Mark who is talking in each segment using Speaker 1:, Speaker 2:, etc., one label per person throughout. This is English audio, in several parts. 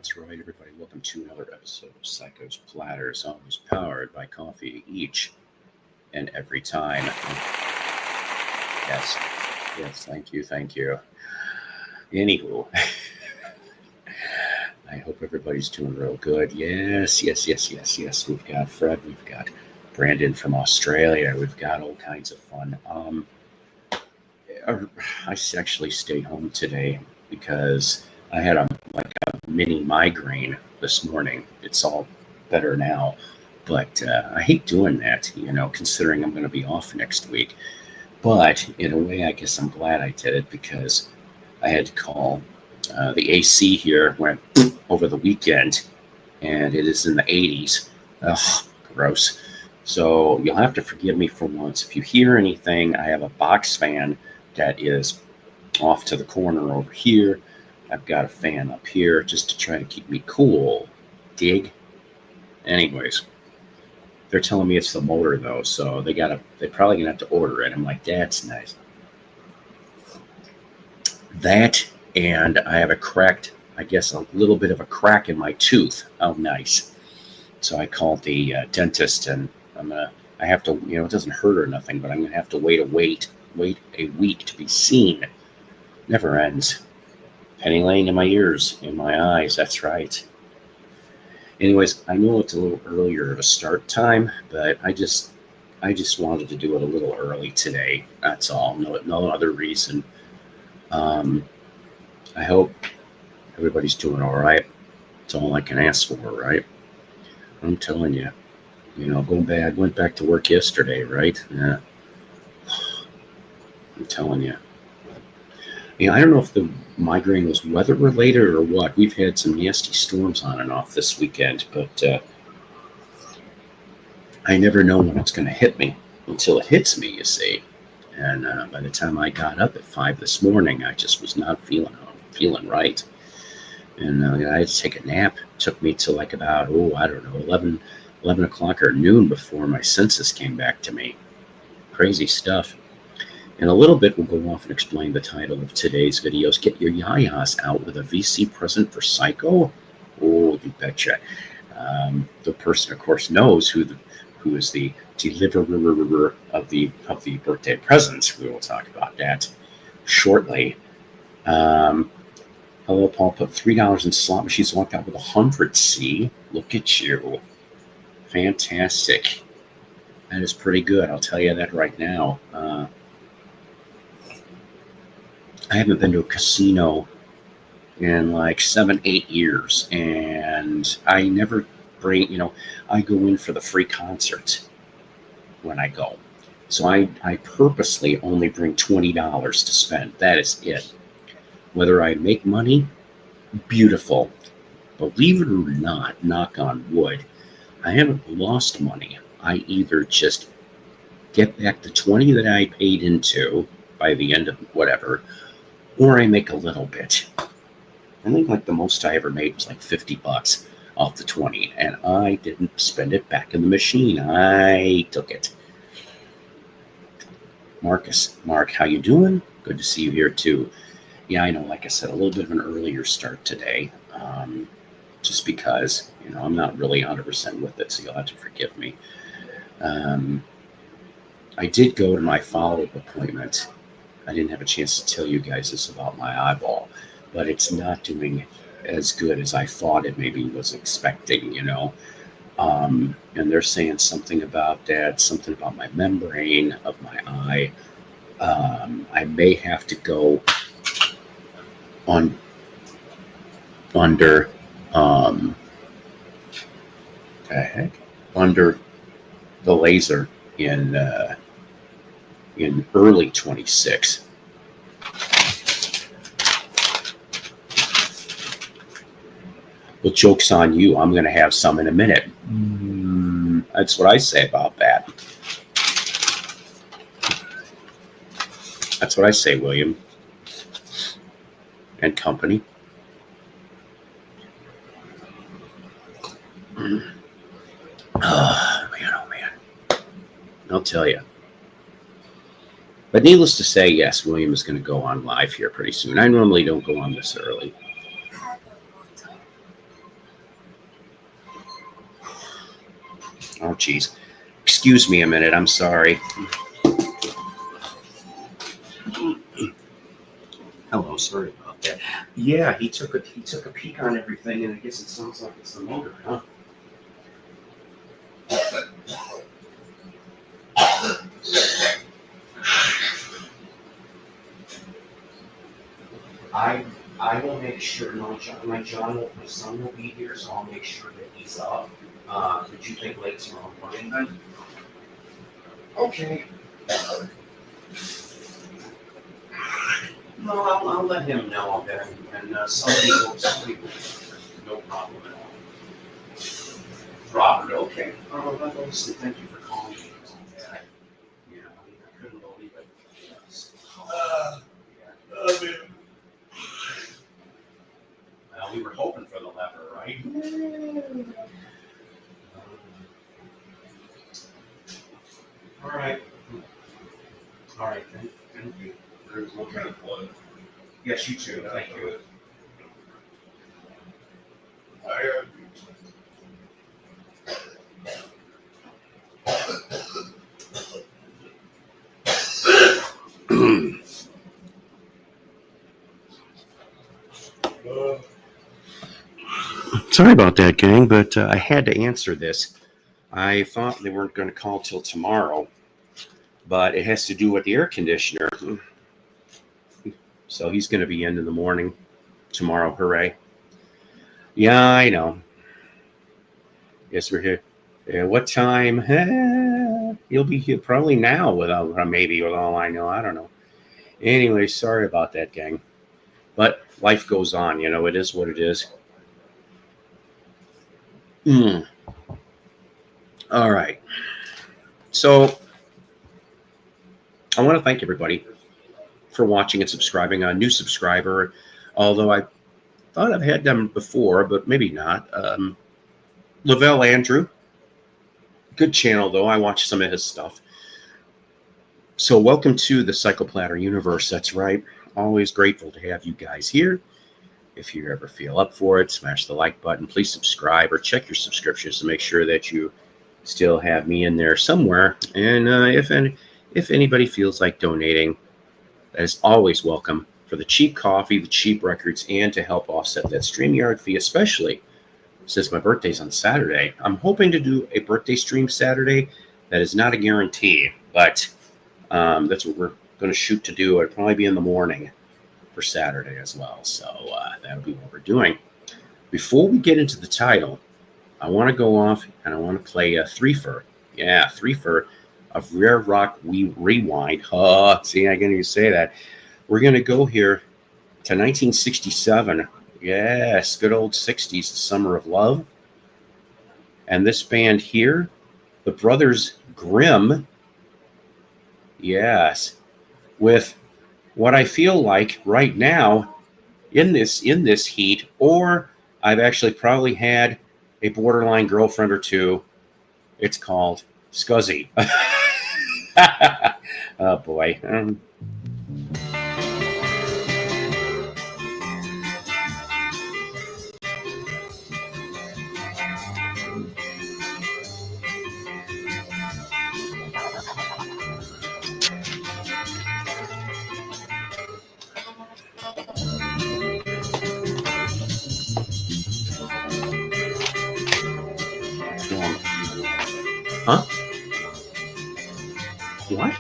Speaker 1: That's right, everybody. Welcome to another episode of Psycho's Platters, always powered by coffee each and every time. Yes, yes, thank you. Anywho, I hope everybody's doing real good. Yes. We've got Fred, we've got Brandon from Australia, we've got all kinds of fun. I actually stayed home today because I had a mini migraine this morning. It's all better now, but I hate doing that, considering I'm going to be off next week. But in a way, I guess I'm glad I did it because I had to call. The AC here went over the weekend, and it is in the 80s. Ugh, gross. So you'll have to forgive me for once. If you hear anything, I have a box fan that is off to the corner over here. I've got a fan up here just to try to keep me cool. Dig? Anyways, they're telling me it's the motor though, so they're probably gonna have to order it. I'm like, that's nice. That, and I have a little bit of a crack in my tooth. Oh, nice. So I called the dentist, and I have to, it doesn't hurt or nothing, but I'm gonna have to wait a week to be seen. Never ends. Penny lane in my ears, in my eyes, that's right. Anyways, I know it's a little earlier of a start time, but I just wanted to do it a little early today. That's all. No other reason. I hope everybody's doing all right. It's all I can ask for, right? I'm telling you, I went back to work yesterday, right? Yeah. I'm telling you. I don't know if the migraine was weather related or what. We've had some nasty storms on and off this weekend, but I never know when it's going to hit me until it hits me, you see. And by the time I got up at 5 this morning, I just was not feeling right. And I had to take a nap. It took me till like about, 11 o'clock or noon before my senses came back to me. Crazy stuff. In a little bit, we'll go off and explain the title of today's videos. Get your yayas out with a VC present for Psyko. Oh, you betcha. The person, of course, knows who is the deliverer of the birthday presents. We will talk about that shortly. Hello, Paul put $3 in slot machines, walked out with 100C. Look at you. Fantastic. That is pretty good. I'll tell you that right now. I haven't been to a casino in like 7-8 years, and I never bring, I go in for the free concerts when I go. So I purposely only bring $20 to spend. That is it. Whether I make money, beautiful. Believe it or not, knock on wood, I haven't lost money. I either just get back the 20 that I paid into by the end of whatever, or I make a little bit. I think like the most I ever made was like $50 off the 20, and I didn't spend it back in the machine. I took it. Mark, how you doing? Good to see you here too. Yeah, I know, like I said, a little bit of an earlier start today, just because, I'm not really 100% with it, so you'll have to forgive me. I did go to my follow-up appointment. I didn't have a chance to tell you guys this about my eyeball, but it's not doing as good as I thought it maybe was expecting, and they're saying something about that, something about my membrane of my eye. I may have to go under the laser in early 26. Well, joke's on you. I'm going to have some in a minute. That's what I say about that. That's what I say, William and company. Oh, man. I'll tell you. But needless to say, yes, William is going to go on live here pretty soon. I normally don't go on this early. Oh, geez. Excuse me a minute. I'm sorry. Hello, sorry about that. Yeah, he took a peek on everything, and I guess it sounds like it's the motor, huh? I will make sure my son will be here, so I'll make sure that he's up. Could you think late tomorrow morning then? Okay. No, I'll let him know that, and somebody will, no problem at all. Robert, okay. Listen, thank you for calling me. Yeah, I couldn't believe it. Yes. Well, we were hoping for the lever, right? All right. All right, thank you.
Speaker 2: What kind of blood?
Speaker 1: Yes, you too. Thank you. Sorry about that, gang, but I had to answer this. I thought they weren't going to call till tomorrow, but it has to do with the air conditioner. So he's going to be in the morning tomorrow. Hooray. Yeah, I know. Yes, we're here. What time? He'll be here probably now without, maybe with all I know. I don't know. Anyway, sorry about that, gang. But life goes on, it is what it is. All right. So I want to thank everybody for watching and subscribing. A new subscriber, although I thought I've had them before, but maybe not. Lavelle Andrew. Good channel, though. I watch some of his stuff. So welcome to the Psycho Platter universe. That's right. Always grateful to have you guys here. If you ever feel up for it, smash the like button. Please subscribe or check your subscriptions to make sure that you still have me in there somewhere. And if anybody feels like donating, that is always welcome for the cheap coffee, the cheap records, and to help offset that StreamYard fee, especially since my birthday's on Saturday. I'm hoping to do a birthday stream Saturday. That is not a guarantee, but that's what we're going to shoot to do. It'll probably be in the morning for Saturday as well. So that'll be what we're doing. Before we get into the title, I want to go off and I want to play a threefer. Yeah, threefer of Rare Rock Rewind. See, I can't even say that. We're going to go here to 1967. Yes, good old 60s, the Summer of Love. And this band here, the Brothers Grimm. Yes, with what I feel like right now in this heat, or I've actually probably had a borderline girlfriend or two. It's called Scuzzy. Oh boy. Huh? What?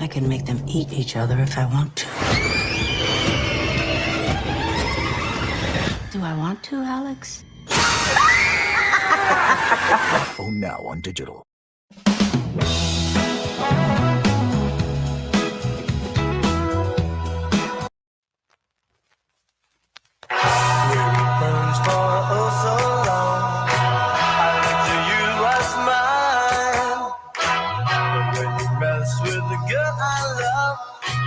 Speaker 2: I can make them eat each other if I want to. Do I want to, Alex?
Speaker 3: Phone now on digital.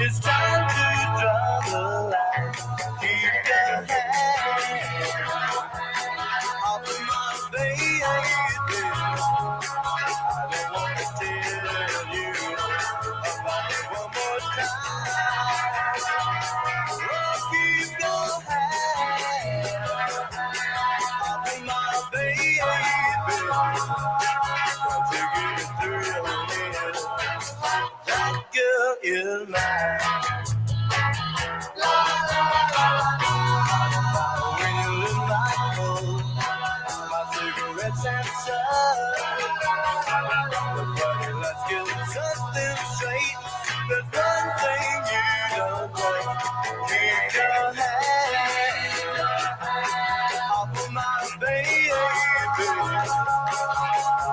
Speaker 4: It's time to draw the line. Keep your hand off of my baby. I don't want to tell you about it one more time. Oh, keep your hand off of my baby. Don't you get it through your head. That girl is mine. When you in my clothes, my cigarettes and such. Buddy, let's get something straight. There's one thing you don't know. Keep your hand off of my baby. I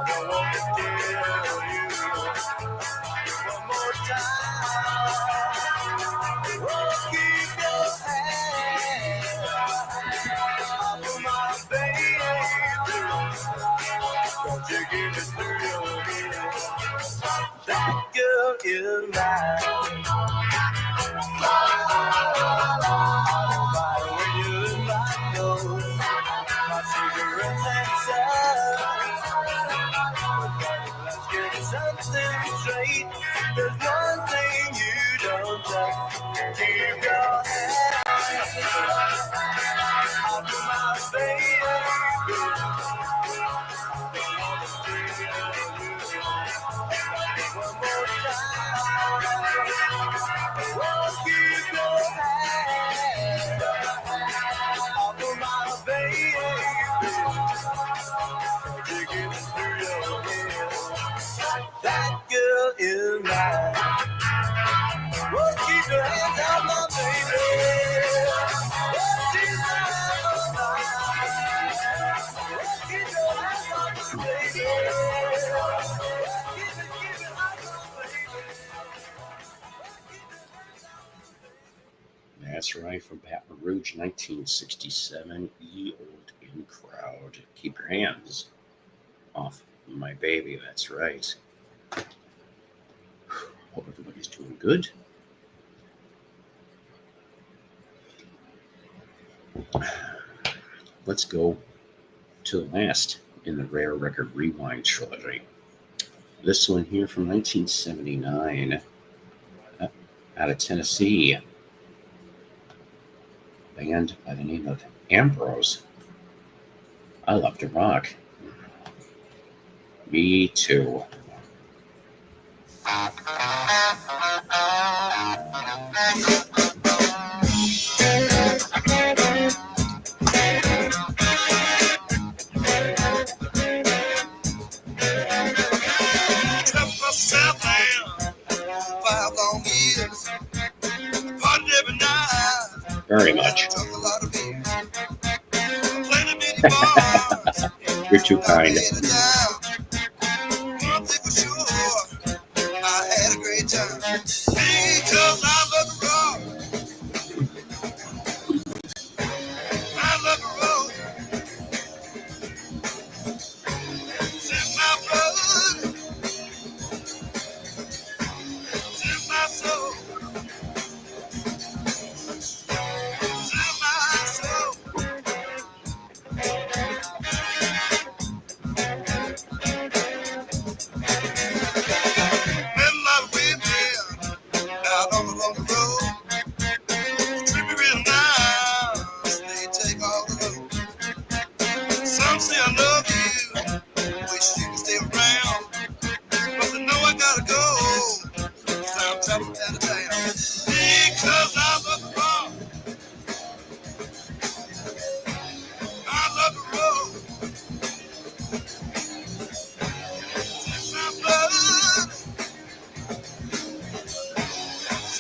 Speaker 4: don't want to tell you one more time. Oh, keep your hand off of my baby. Don't you give it through your head. That girl is mine. When you in my nose, my cigarettes and such. Let's get something straight. There's one thing you don't know. Keep your hand off of my baby. One more time. Oh, keep your hand off of my baby. You get it through your head. That girl is mine. Oh, keep your hands off my baby. Oh, she's mine. Oh, keep your hands off my baby. Keep it off my baby.
Speaker 1: That's right, from Baton Rouge, 1967, Ye Old In Crowd. Keep your hands off my baby, that's right. Hope everybody's doing good. Let's go to the last in the Rare Record Rewind trilogy. This one here from 1979, out of Tennessee. Band by the name of Ambrose. I love to rock. Me too. Very much. You're too kind.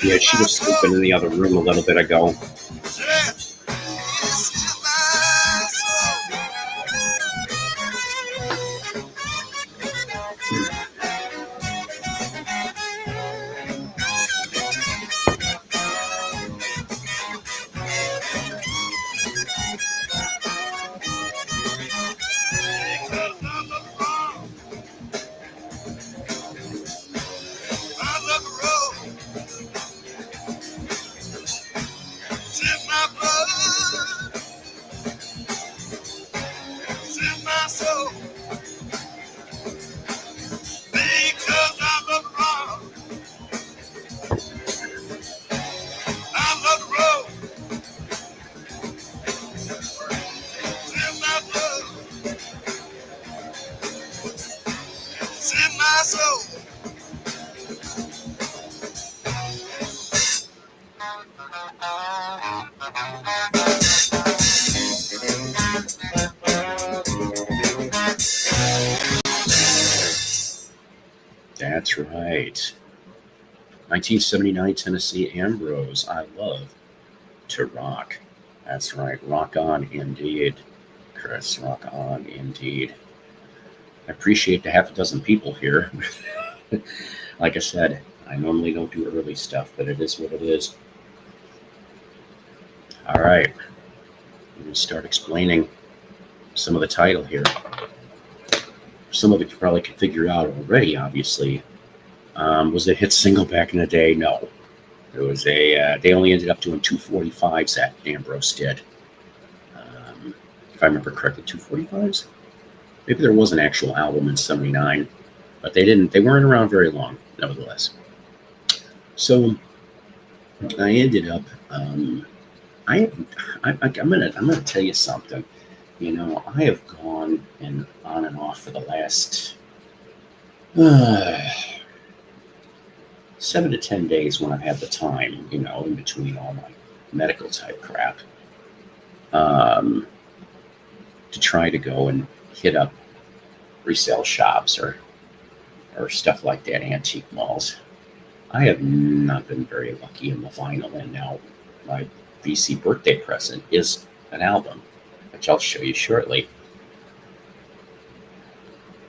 Speaker 1: Yeah, she was sleeping in the other room a little bit ago. That's right. 1979 Tennessee Ambrose. I love to rock. That's right. Rock on indeed. Chris, rock on indeed. I appreciate the half a dozen people here. Like I said, I normally don't do early stuff, but it is what it is. All right. I'm going to start explaining some of the title here. Some of it you probably can figure out already, obviously. Was it a hit single back in the day? No. It was they only ended up doing 245s that Ambrose did. If I remember correctly, 245s? Maybe there was an actual album in 79, but they weren't around very long, nevertheless. So I ended up, I'm gonna tell you something. You know, I have gone on and off for the last 7 to 10 days when I've had the time, you know, in between all my medical type crap, to try to go and hit up resale shops or stuff like that, antique malls. I have not been very lucky in the vinyl, and now my VC birthday present is an album, which I'll show you shortly.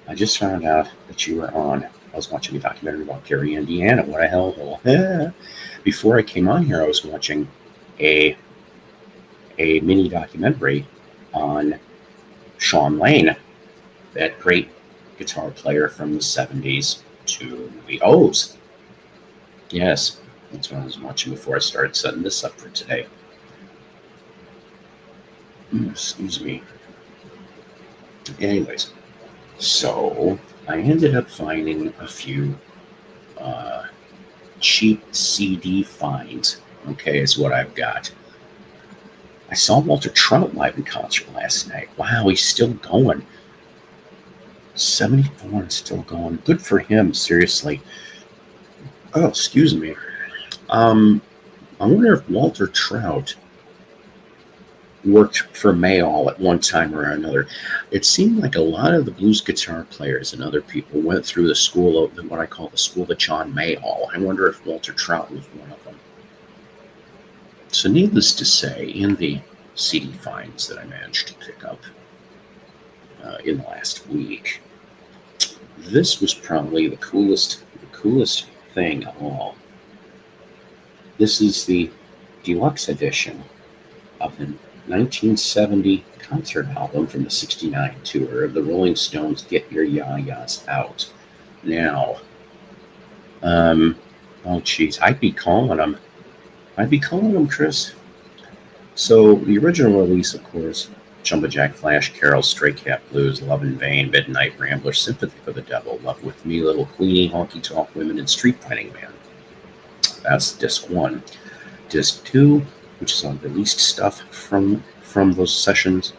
Speaker 1: I just found out that you were on. I was watching a documentary about Gary, Indiana. What a hellhole. Before I came on here, I was watching a mini documentary on Sean Lane, that great guitar player from the 70s to the O's. Yes, that's what I was watching before I started setting this up for today. Excuse me. Anyways, so I ended up finding a few cheap CD finds. Okay, is what I've got. I saw Walter Trout live in concert last night. Wow, he's still going. 74 and still going. Good for him, seriously. Oh, excuse me. I wonder if Walter Trout worked for Mayall at one time or another. It seemed like a lot of the blues guitar players and other people went through the school of what I call the school of John Mayall. I wonder if Walter Trout was one of them. So needless to say, in the CD finds that I managed to pick up in the last week, this was probably the coolest thing of all. This is the deluxe edition of the 1970 concert album from the 69 tour of the Rolling Stones' Get Your Ya-Ya's Out. Now, oh geez, I'd be calling them, Chris. So the original release, of course, Jumblejack Flash, Carol, Stray Cat Blues, Love in Vain, Midnight Rambler, Sympathy for the Devil, Love with Me, Little Queenie, Honky Tonk Women, and Street Fighting Man. That's disc 1. Disc 2, which is unreleased stuff from those sessions.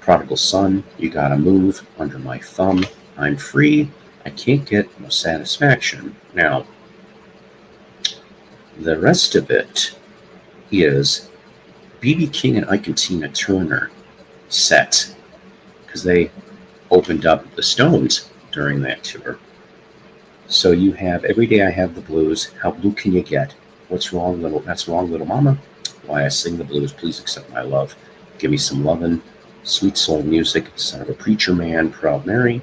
Speaker 1: Prodigal Son, You Gotta Move, Under My Thumb, I'm Free, I Can't Get No Satisfaction. Now, the rest of it is B.B. King and Ike and Tina Turner set, because they opened up the Stones during that tour. So you have Every Day I Have the Blues, How Blue Can You Get, What's wrong, little? That's wrong, little mama. Why I sing the blues. Please accept my love. Give me some lovin', sweet soul music. Son of a preacher man, proud Mary.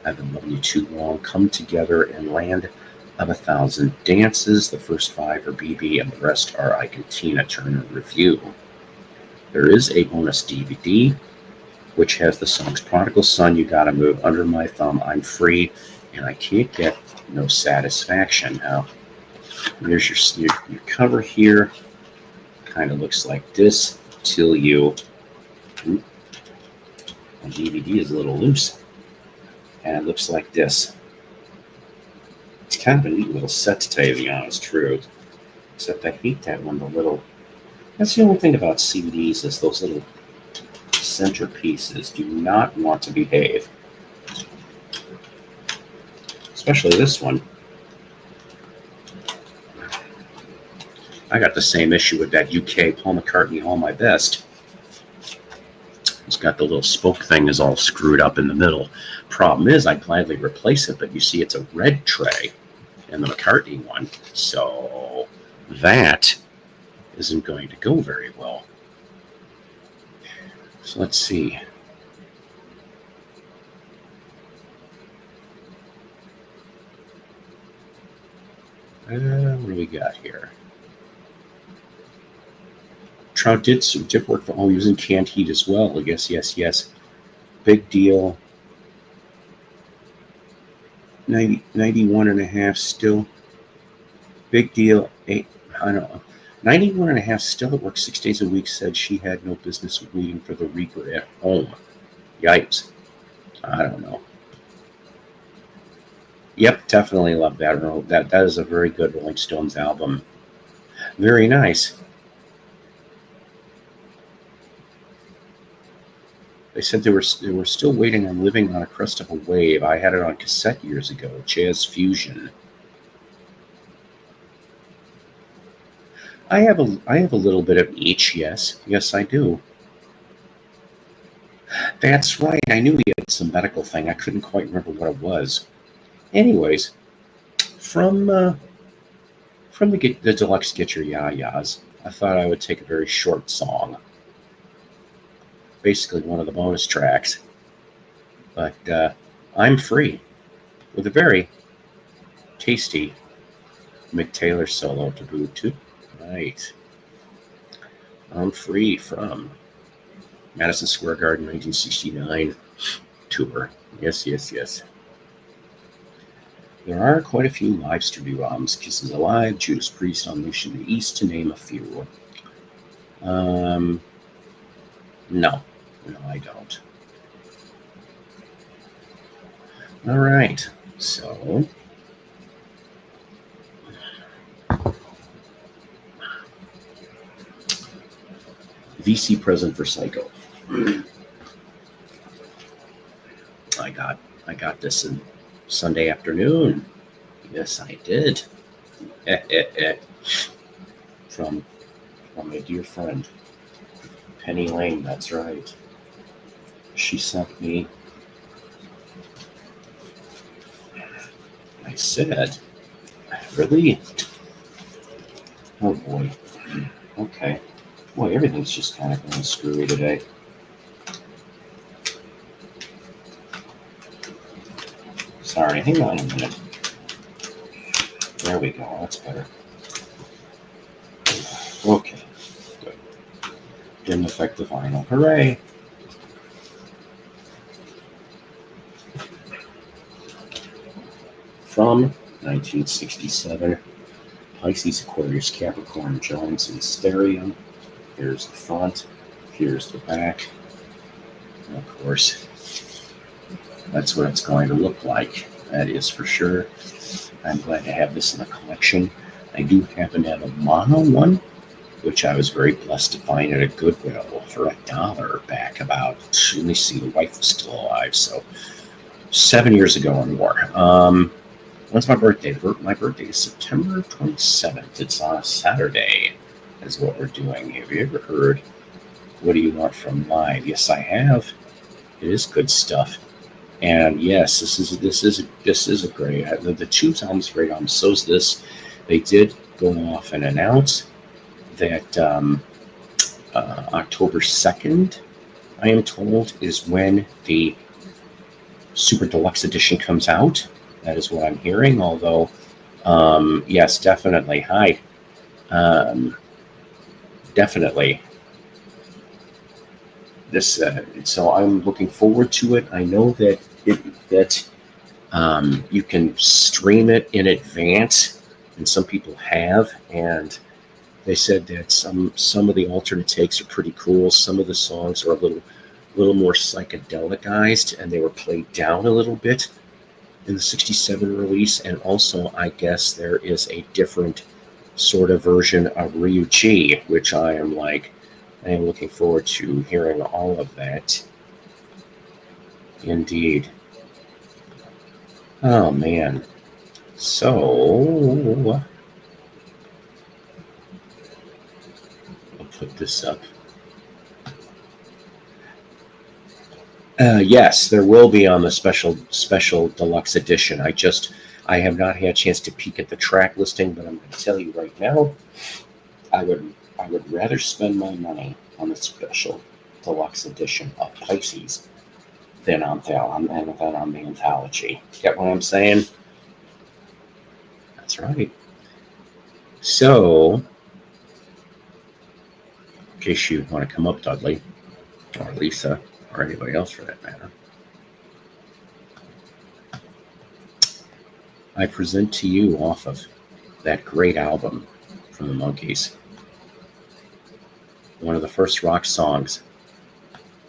Speaker 1: I've been loving you too long. Come together and land of 1,000 dances. The first 5 are BB, and the rest are Ike and Tina Turner review. There is a bonus DVD, which has the songs Prodigal Son, You Gotta Move, Under My Thumb, I'm Free, and I Can't Get No Satisfaction. Now, there's your cover here. Kind of looks like this till you. The DVD is a little loose, and it looks like this. It's kind of a neat little set, to tell you the honest truth. Except I hate that when the little. That's the only thing about CDs is those little center pieces do not want to behave. Especially this one. I got the same issue with that UK Paul McCartney All My Best. It's got the little spoke thing is all screwed up in the middle. Problem is, I'd gladly replace it, but you see it's a red tray in the McCartney one, so that isn't going to go very well. So let's see. What do we got here? Trout did work for using canned heat as well. Yes. Big deal. 91 and a half still. Big deal. 91 and a half still at work 6 days a week. Said she had no business waiting for the Reaper at home. Yikes. I don't know. Yep, definitely love that. That is a very good Rolling Stones album. Very nice. They said they were still waiting on Living on a Crest of a Wave. I had it on cassette years ago. Jazz Fusion. I have a little bit of each. Yes, I do. That's right. I knew he had some medical thing. I couldn't quite remember what it was. Anyways, from the deluxe Get Your Ya-Ya's, I thought I would take a very short song. Basically one of the bonus tracks. But I'm Free with a very tasty Mick Taylor solo to boot to. Right. I'm Free from Madison Square Garden 1969 tour. Yes. There are quite a few live studio albums. Kisses Alive, Judas Priest, Unleashed in the East, to name a few. No, I don't. All right, so VC present for Psyko. I got this in Sunday afternoon. Yes, I did. From my dear friend Penny Lane. That's right. She sent me. I said, really? Oh boy. Okay. Boy, everything's just kind of going screwy today. Sorry, hang on a minute. There we go. That's better. Okay. Good. Didn't affect the vinyl. Hooray! From 1967, Pisces, Aquarius, Capricorn, Jones in stereo. Here's the front. Here's the back. And of course, that's what it's going to look like. That is for sure. I'm glad to have this in the collection. I do happen to have a mono one, which I was very blessed to find at a Goodwill for $1 back about, let me see, the wife was still alive, so 7 years ago or more. When's my birthday? My birthday is September 27th. It's on a Saturday, is what we're doing. Have you ever heard What Do You Want From Live? Yes, I have. It is good stuff. And yes, this is a great. The Tubes album's great album. So's this. They did go off and announce that October 2nd, I am told, is when the Super Deluxe Edition comes out. That is what I'm hearing, although, yes, definitely. Hi. Definitely. This, so I'm looking forward to it. I know that you can stream it in advance, and some people have, and they said that some of the alternate takes are pretty cool. Some of the songs are a little more psychedelicized, and they were played down a little bit in the 67 release. And also, I guess there is a different sort of version of Ryuji, which I am looking forward to hearing all of that. Indeed. Oh man. So I'll put this up. Yes, there will be on the special deluxe edition. I have not had a chance to peek at the track listing, but I'm going to tell you right now, I would rather spend my money on the special deluxe edition of Pisces than on the anthology. Get what I'm saying? That's right. So, in case you want to come up, Dudley, or Lisa, or anybody else for that matter, I present to you off of that great album from the Monkees, one of the first rock songs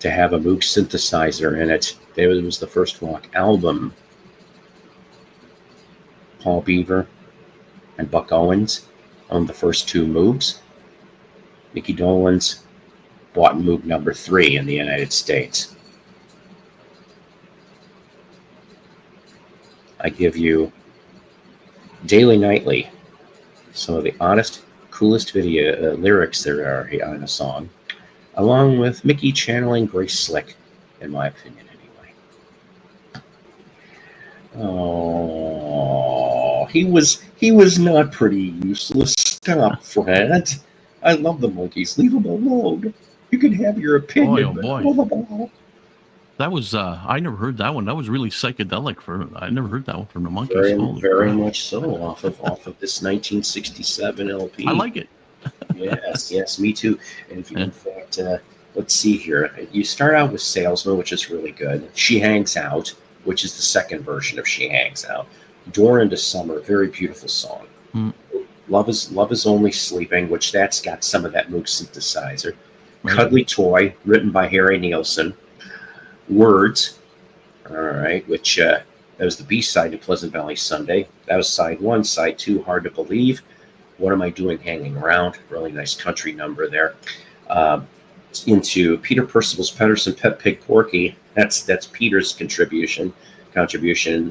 Speaker 1: to have a Moog synthesizer in it. It was the first rock album. Paul Beaver and Buck Owens owned the first two Moogs. Mickey Dolenz bought Moog number 3 in the United States. I give you Daily Nightly, some of the oddest, coolest video lyrics there are on a song, along with Mickey channeling Grace Slick, in my opinion, anyway. Oh, he was not pretty useless. Stop, Fred. I love the Monkees. Leave them alone. You can have your opinion.
Speaker 5: Boy. That was I never heard that one. That was really psychedelic. I never heard that one from the Monkees.
Speaker 1: Very much so. Off of this 1967 LP.
Speaker 5: I like it.
Speaker 1: yes, me too. And in fact, let's see here. You start out with Salesman, which is really good. She Hangs Out, which is the second version of She Hangs Out. Door into Summer, very beautiful song. Love is Only Sleeping, which that's got some of that Moog synthesizer. Right. Cuddly Toy, written by Harry Nilsson. Words, all right, which that was the B-side to Pleasant Valley Sunday. That was side 1. Side 2, Hard to Believe. What Am I Doing Hanging Around? Really nice country number there. Into Peter Percival's Pedersen Pet Pig Porky. That's Peter's contribution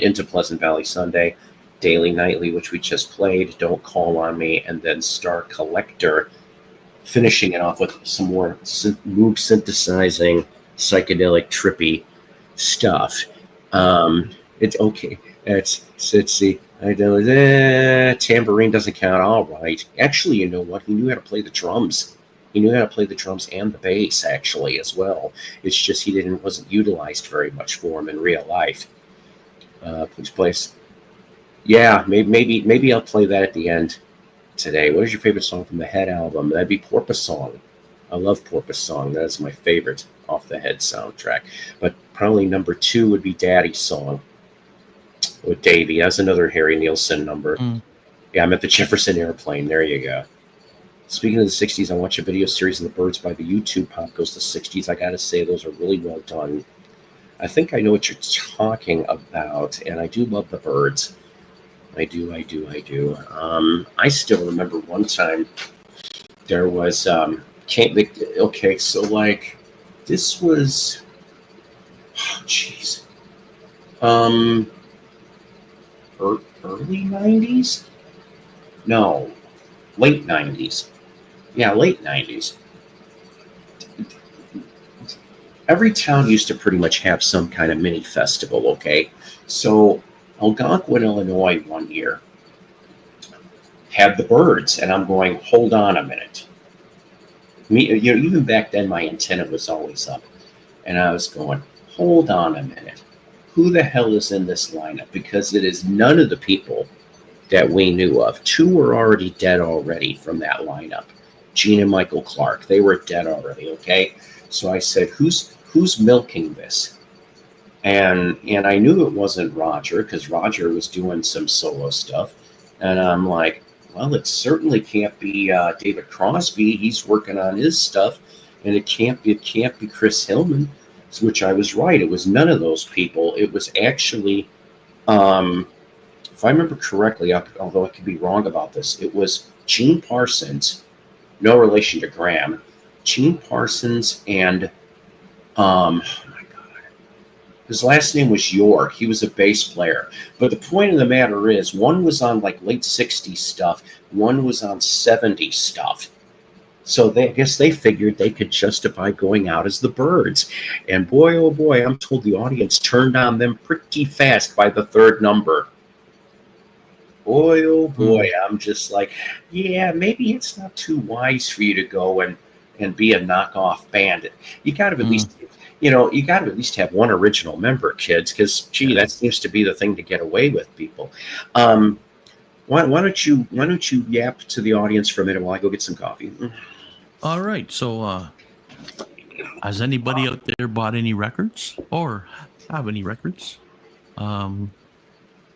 Speaker 1: into Pleasant Valley Sunday. Daily Nightly, which we just played. Don't Call on Me, and then Star Collector, finishing it off with some more Moog synthesizing, psychedelic, trippy stuff. It's okay. Let's see. Tambourine doesn't count. All right. Actually, you know what? He knew how to play the drums. He knew how to play the drums and the bass, actually, as well. It's just he wasn't utilized very much for him in real life. Please place. Yeah, maybe I'll play that at the end today. What is your favorite song from the Head album? That'd be Porpoise Song. I love Porpoise Song. That's my favorite off the Head soundtrack. But probably number 2 would be Daddy's Song with Davey. That's another Harry Nilsson number. Yeah, I'm at the Jefferson Airplane. There you go. Speaking of the 60s, I watched a video series of the Byrds by the YouTube Pop Goes the 60s. I got to say, those are really well done. I think I know what you're talking about, and I do love the Byrds. I do. I still remember one time there was... okay, so like this was early 90s? No, late 90s. Yeah, late 90s. Every town used to pretty much have some kind of mini festival, okay? So Algonquin, Illinois one year had the Birds, and I'm going, hold on a minute. Even back then, my antenna was always up, and I was going, hold on a minute. Who the hell is in this lineup? Because it is none of the people that we knew of. Two were already dead already from that lineup. Gene and Michael Clark. They were dead already, okay? So I said, who's milking this? And I knew it wasn't Roger, because Roger was doing some solo stuff. And I'm like, well, it certainly can't be David Crosby. He's working on his stuff. And it can't be Chris Hillman, which I was right. It was none of those people. It was actually, if I remember correctly, although I could be wrong about this, it was Gene Parsons, no relation to Graham, Gene Parsons, and oh my God, his last name was York. He was a bass player. But the point of the matter is, one was on like late 60s stuff, one was on 70s stuff. So I guess they figured they could justify going out as the Birds. And boy, oh boy, I'm told the audience turned on them pretty fast by the third number. Boy, oh boy, I'm just like, yeah, maybe it's not too wise for you to go and be a knockoff band. You got to at least, you got to at least have one original member, kids, because gee, that seems to be the thing to get away with, people. Why don't you yap to the audience for a minute while I go get some coffee?
Speaker 5: All right. So, has anybody out there bought any records or have any records that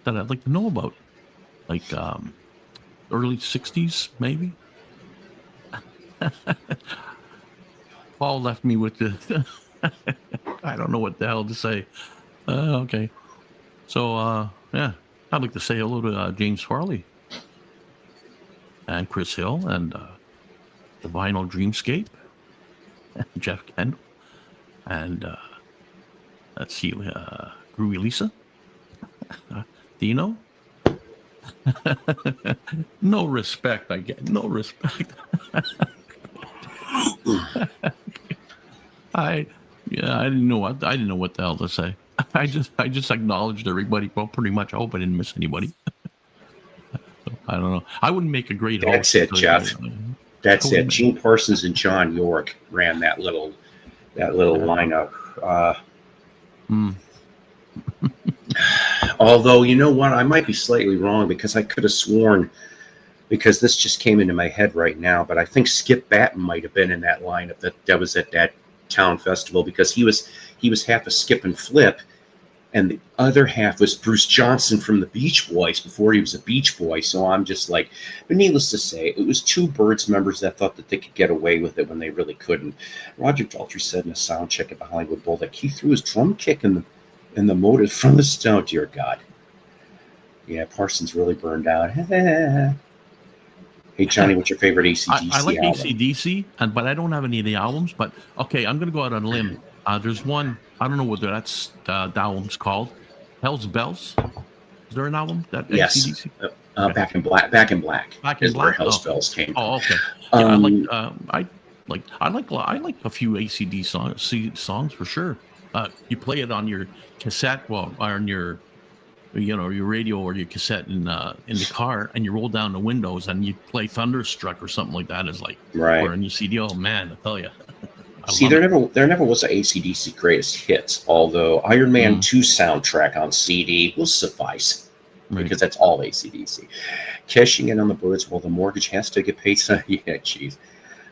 Speaker 5: I'd like to know about? Like early 60s, maybe? Paul left me with the... I don't know what the hell to say. Okay. So, yeah. I'd like to say hello to James Farley and Chris Hill and the Vinyl Dreamscape, Jeff Kendall, and let's see, Groovy Lisa, Dino. No respect, I get no respect. I didn't know what the hell to say. I just acknowledged everybody. Well, pretty much. I hope I didn't miss anybody. So, I don't know. I wouldn't make a great host.
Speaker 1: That's it, Jeff. That's it. Gene Parsons and John York ran that little lineup. Although, you know what? I might be slightly wrong because I could have sworn, because this just came into my head right now, but I think Skip Batten might have been in that lineup that was at that town festival, because he was half a Skip and Flip, and the other half was Bruce Johnson from the Beach Boys before he was a Beach Boy. So I'm just like, but needless to say, it was two Birds members that thought that they could get away with it when they really couldn't. Roger Daltrey said in a sound check at the Hollywood Bowl that he threw his drum kick in the motive from the stone. Dear God. Yeah, Parsons really burned out. Hey, Johnny, what's your favorite AC/DC
Speaker 5: I like
Speaker 1: album?
Speaker 5: AC/DC, but I don't have any of the albums. But okay, I'm going to go out on a limb. There's one, I don't know what that's the album's called. Hell's Bells. Is there an album that
Speaker 1: Yes.
Speaker 5: AC/DC?
Speaker 1: Okay. Back in Black. Back in Black.
Speaker 5: Is
Speaker 1: where Hell's Bells came from.
Speaker 5: Oh, okay. Yeah, I like a few AC/DC songs for sure. You play it on your cassette, or on your radio or your cassette in the car, and you roll down the windows and you play Thunderstruck or something like that. Is like
Speaker 1: right.
Speaker 5: Or on your CD. Oh man, I tell you.
Speaker 1: See, there never was an AC/DC greatest hits. Although Iron Man 2 soundtrack on CD will suffice, because that's all AC/DC. Cashing in on the Birds while the mortgage has to get paid. Yeah, geez.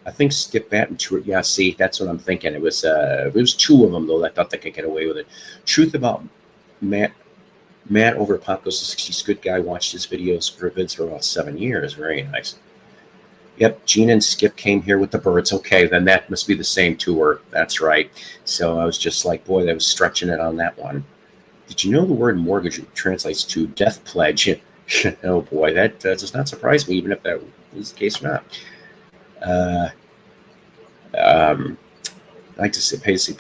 Speaker 1: I think Skip Batten to it. Yeah, see, that's what I'm thinking. It was two of them though that thought they could get away with it. Truth about Matt over at Pop Goes the 60s Good Guy watched his videos for about 7 years. Very nice. Yep, Gene and Skip came here with the Birds. Okay, then that must be the same tour. That's right. So I was just like, boy, that was stretching it on that one. Did you know the word mortgage translates to death pledge? Oh boy, that does not surprise me, even if that was the case or not. I'd like to pay to see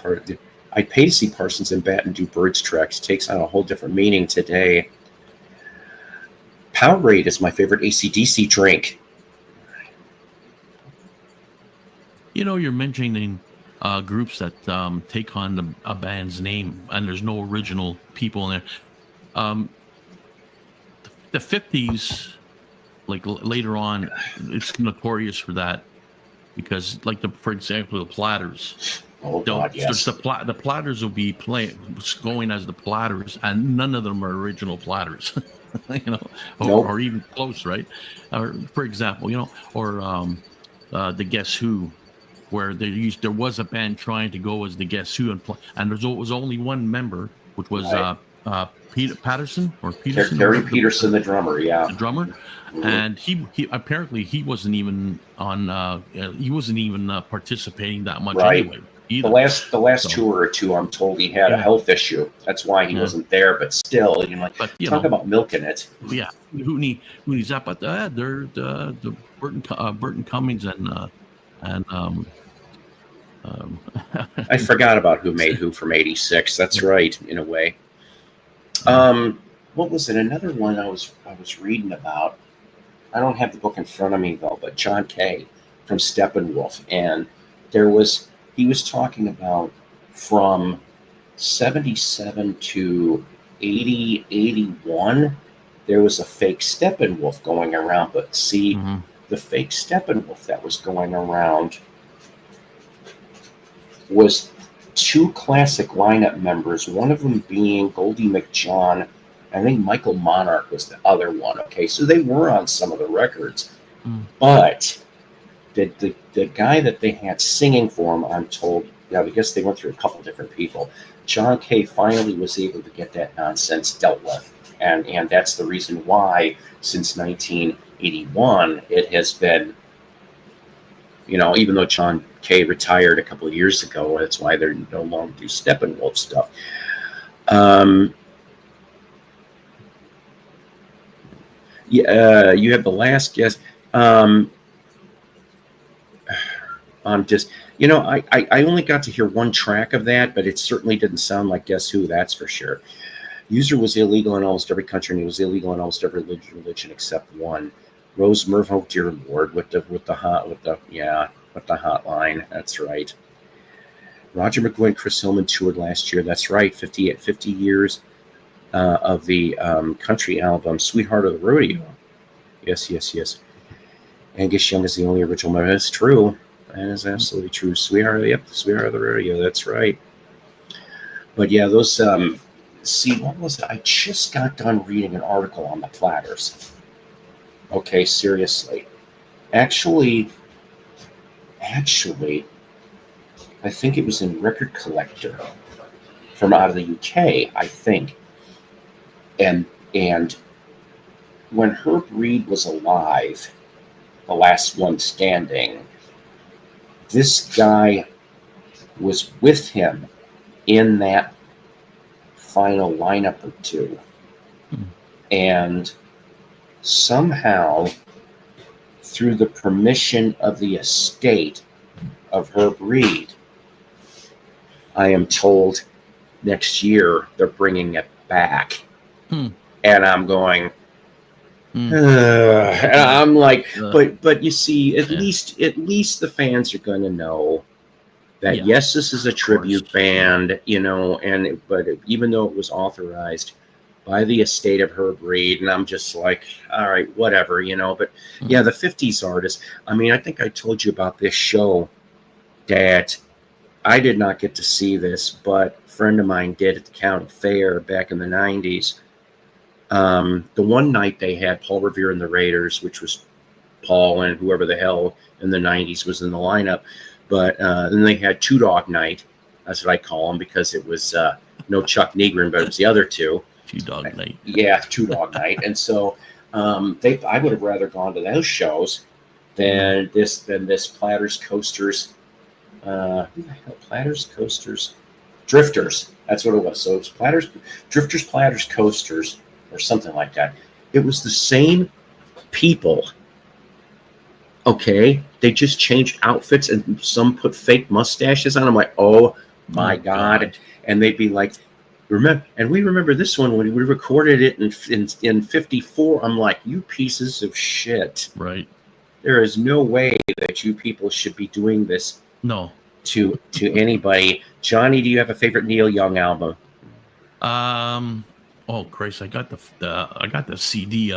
Speaker 1: I'd pay to see Parsons and Batten do Birds tracks. Takes on a whole different meaning today. Powerade is my favorite AC/DC drink.
Speaker 5: You're mentioning groups that take on a band's name, and there's no original people in there. The 50s like later on, it's notorious for that because, like for example, the Platters.
Speaker 1: Oh God, yes.
Speaker 5: The Platters will be going as the Platters, and none of them are original Platters,
Speaker 1: Nope.
Speaker 5: or even close, right? Or for example, or the Guess Who, where there was a band trying to go as the Guess Who and there was only one member, which was
Speaker 1: Right.
Speaker 5: Peter Patterson or Peterson,
Speaker 1: Terry Peterson, the drummer, yeah.
Speaker 5: the drummer, and he apparently he wasn't even on he wasn't even participating that much
Speaker 1: Right.
Speaker 5: anyway. Either.
Speaker 1: The last tour or two, I'm told he had a health issue. That's why he wasn't there. But still, talk about milking it.
Speaker 5: Yeah, who needs that? But they're the Burton Cummings and
Speaker 1: I forgot about who made who from '86. That's right, in a way. What was it? Another one I was reading about. I don't have the book in front of me though, but John Kay from Steppenwolf, and he was talking about from 77 to 80, 81, there was a fake Steppenwolf going around. But see, the fake Steppenwolf that was going around was two classic lineup members, one of them being Goldie McJohn. I think Michael Monarch was the other one. Okay, so they were on some of the records, but the guy that they had singing for him, I'm told, I guess they went through a couple different people. John Kay finally was able to get that nonsense dealt with, and that's the reason why since 1981 it has been, even though John Kay retired a couple of years ago, that's why they're no longer do Steppenwolf stuff. You have the last guess. I'm just, I only got to hear one track of that, but it certainly didn't sound like Guess Who, that's for sure. User was illegal in almost every country, and he was illegal in almost every religion except one. Rose Mervo, dear Lord, with the hotline. That's right. Roger McGuinn, Chris Hillman toured last year. That's right. 50 years of the country album, Sweetheart of the Rodeo. Yes. Angus Young is the only original member. That's true. That is absolutely true. Sweetheart of the Rodeo. That's right. But yeah, those. See, what was it? I just got done reading an article on the Platters. Okay, seriously. Actually, I think it was in Record Collector from out of the UK, I think. And when Herb Reed was alive, the last one standing, this guy was with him in that final lineup or two. And somehow, through the permission of the estate of Herb Reed, I am told next year they're bringing it back. And I'm going, and I'm like, but you see, at least the fans are going to know that yes, this is a tribute band, but even though it was authorized by the estate of Herb Reed, and I'm just like, all right, whatever, but yeah, the 50s artists. I mean, I think I told you about this show that I did not get to see this, but a friend of mine did at the county fair back in the 90s. The one night they had Paul Revere and the Raiders, which was Paul and whoever the hell in the 90s was in the lineup. But then they had Two Dog Night. That's what I call them, because it was no Chuck Negrin, but it was the other two.
Speaker 5: Two Dog Night.
Speaker 1: Yeah, Two Dog Night. And so I would have rather gone to those shows than this Platters Coasters. Who the hell? Platters Coasters? Drifters. That's what it was. So it was Drifters, Platters, Coasters, or something like that. It was the same people. Okay, they just changed outfits and some put fake mustaches on. I'm like, oh my God. And they'd be like, we remember this one when we recorded it in 54. I'm like, you pieces of shit.
Speaker 5: Right. There
Speaker 1: is no way that you people should be doing this.
Speaker 5: No.
Speaker 1: To anybody. Johnny, do you have a favorite Neil Young album?
Speaker 5: Oh Christ, I got the CD.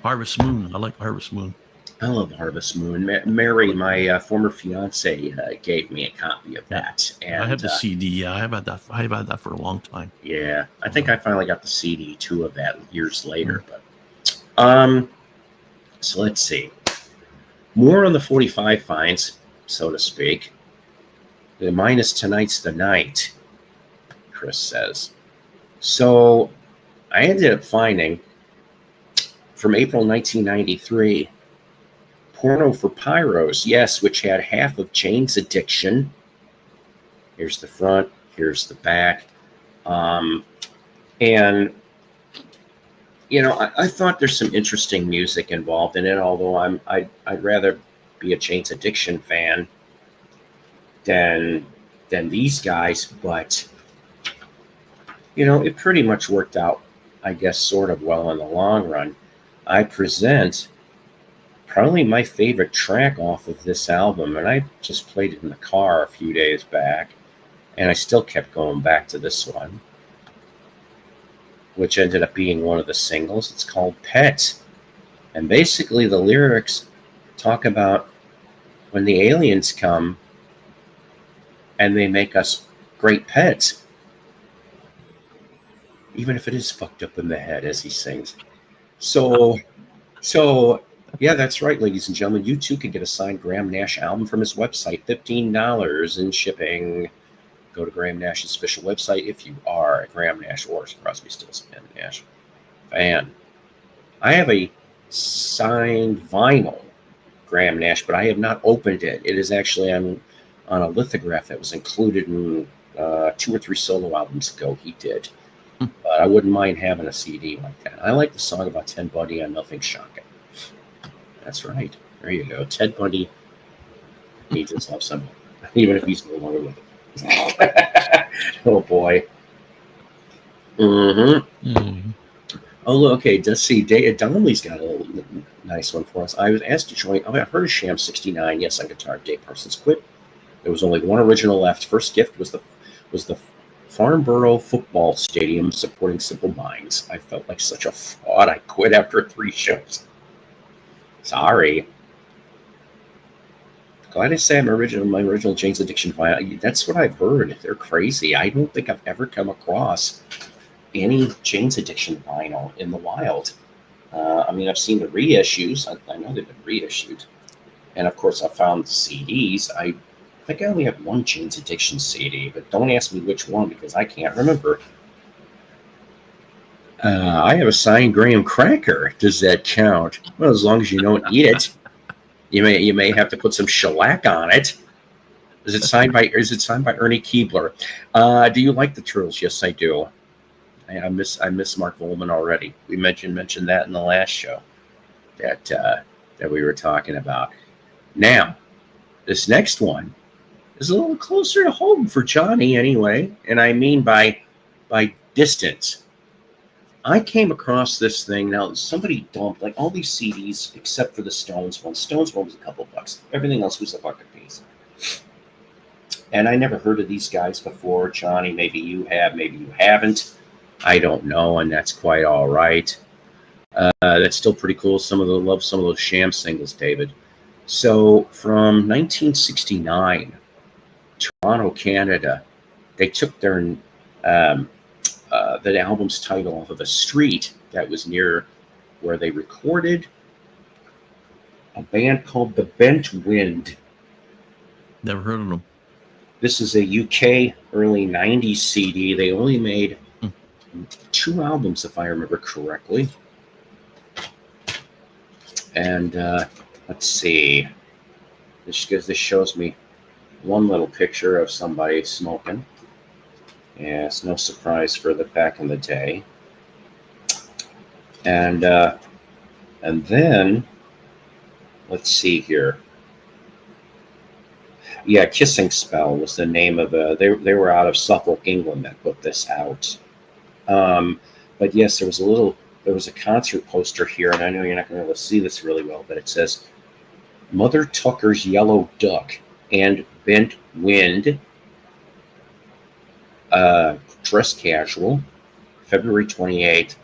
Speaker 5: Harvest Moon. I like Harvest Moon.
Speaker 1: I love Harvest Moon. Mary, my former fiance, gave me a copy of that, and
Speaker 5: I have the CD. Yeah, I've had that. I've had that for a long time.
Speaker 1: yeah, I think I finally got the CD too of that years later.
Speaker 5: Mm.
Speaker 1: But so let's see. More on the 45 finds, so to speak. The minus tonight's the night, Chris says. So I ended up finding from April 1993, Porno for Pyros, yes, which had half of Jane's Addiction. Here's the front, here's the back. And, you know, I thought there's some interesting music involved in it, although I'd rather be a Jane's Addiction fan than these guys. But, you know, it pretty much worked out, I guess, sort of well in the long run. I present probably my favorite track off of this album, and I just played it in the car a few days back, and I still kept going back to this one, which ended up being one of the singles. It's called Pet, and basically the lyrics talk about when the aliens come and they make us great pets, even if it is fucked up in the head, as he sings. So yeah, that's right, ladies and gentlemen. You too can get a signed Graham Nash album from his website, $15 in shipping. Go to Graham Nash's official website if you are a Graham Nash or Crosby, Stills and Nash fan. I have a signed vinyl Graham Nash, but I have not opened it. It is actually on a lithograph that was included in 2 or 3 solo albums ago he did. But I wouldn't mind having a CD like that. I like the song about Ted Bundy on Nothing Shocking. That's right. There you go. Ted Bundy needs his love symbol, even if he's no longer with it. Oh boy. Oh, look, okay. Let's see. Donnelly's got a little nice one for us. I was asked to join. Oh, I've heard of Sham 69. Yes, on guitar. Dave Parsons quit. There was only one original left. First gift was the Farnborough Football Stadium supporting Simple Minds. I felt like such a fraud. I quit after 3 shows. Sorry. Glad I say my original Jane's Addiction vinyl. That's what I've heard. They're crazy. I don't think I've ever come across any Jane's Addiction vinyl in the wild. I mean, I've seen the reissues. I know they've been reissued. And of course, I found the CDs. I think I only have one Jane's Addiction CD, but don't ask me which one because I can't remember. I have a signed Graham cracker. Does that count? Well, as long as you don't eat it. You may have to put some shellac on it. Is it signed by Ernie Keebler? Do you like the Turtles? Yes, I do. I miss Mark Volman already. We mentioned that in the last show that we were talking about. Now, this next one is a little closer to home for Johnny anyway, and I mean by distance. I came across this thing. Now, somebody dumped like all these CDs except for the Stones one. Stones one was a couple bucks. Everything else was a buck a piece. And I never heard of these guys before. Johnny, maybe you have, maybe you haven't. I don't know, and that's quite all right. That's still pretty cool. Love some of those Sham singles, David. So from 1969, Toronto, Canada, they took their the album's title off of a street that was near where they recorded a band called The Bent Wind.
Speaker 5: Never heard of them.
Speaker 1: This is a UK early 90s CD. They only made 2 albums, if I remember correctly. And let's see. This shows me one little picture of somebody smoking. Yeah, it's no surprise for the back in the day. And then let's see here. Yeah, Kissing Spell was the name of they were out of Suffolk, England that put this out. But yes, there was a concert poster here, and I know you're not going to be able to see this really well, but it says Mother Tucker's Yellow Duck and Bent Wind. Dress casual, February 28th.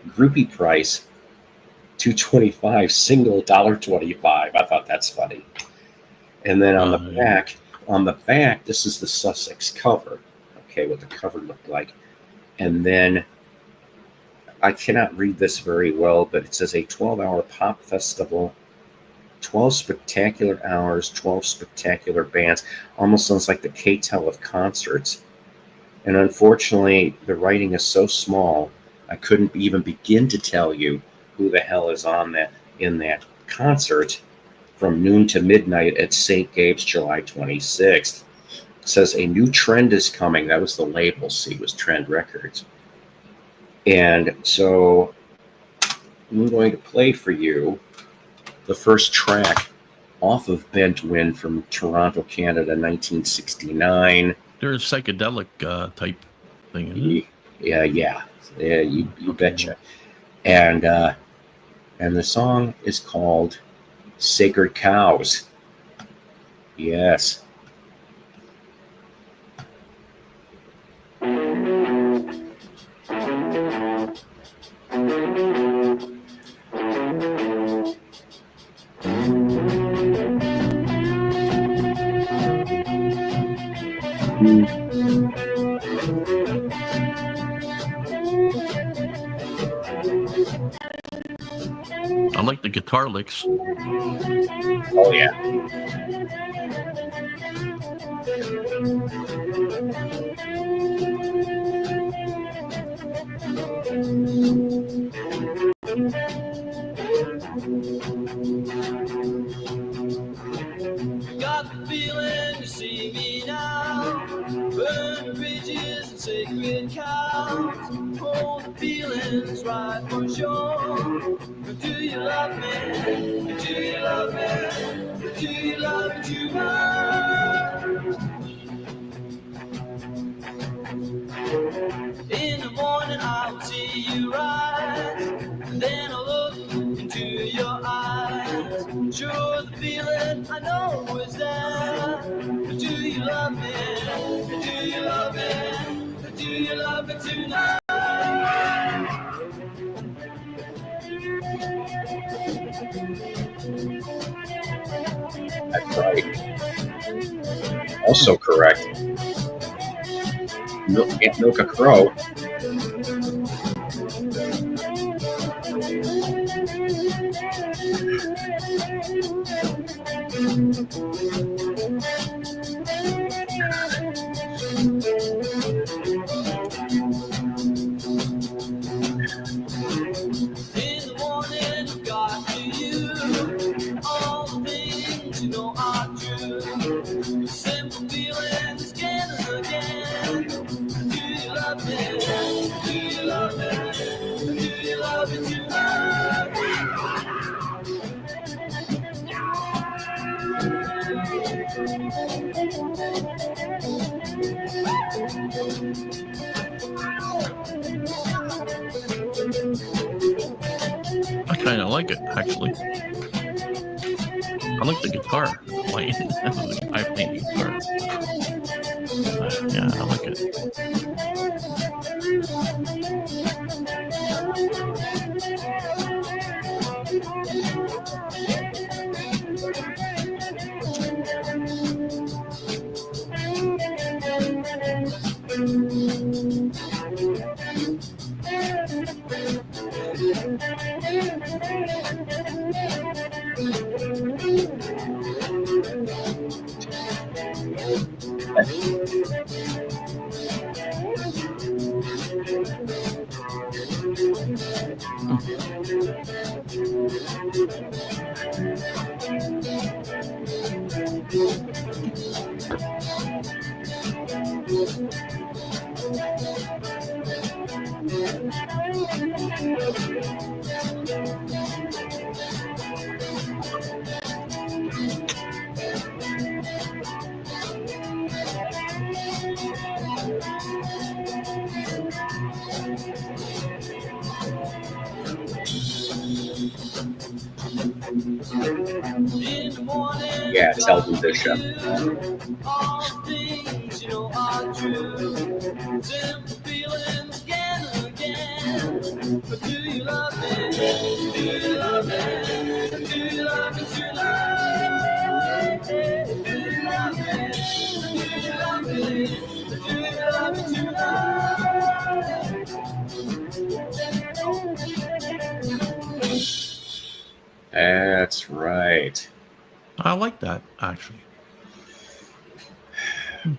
Speaker 1: Groupie price, $2.25, single $1.25. I thought that's funny. And then on the back, this is the Sussex cover. Okay, what the cover looked like. And then I cannot read this very well, but it says a 12-hour pop festival, 12 spectacular hours, 12 spectacular bands. Almost sounds like the K-Tel of concerts. And unfortunately, the writing is so small, I couldn't even begin to tell you who the hell is in that concert from noon to midnight at St. Gabe's, July 26th. It says a new trend is coming. That was the label. See, was Trend Records. And so I'm going to play for you the first track off of Bent Wind from Toronto, Canada, 1969.
Speaker 5: There's psychedelic type thing, isn't it?
Speaker 1: Yeah, you betcha. And the song is called Sacred Cows. Yes.
Speaker 5: I like the guitar licks.
Speaker 1: Oh, yeah.
Speaker 4: Got the feeling you see me now. Burn bridges and sacred cows. Oh, the feeling's right for sure. But do you love me? Do you love me? Do you love me too much? In the morning I'll see you rise, and then I'll look into your eyes. Sure, the feeling I know is there. But do you love me? Do you love me? Do you love me tonight?
Speaker 1: That's right. Also correct. Can't milk a crow.
Speaker 5: I kind of like it, actually. I like the guitar playing. I play the guitar. Yeah, I like it.
Speaker 1: Yeah, it's Elton Bishop.
Speaker 4: But do you love me? Do you love me? Do you love me tonight? Do you love me? Do you love me? Do you love me tonight?
Speaker 1: That's right.
Speaker 5: I like that, actually.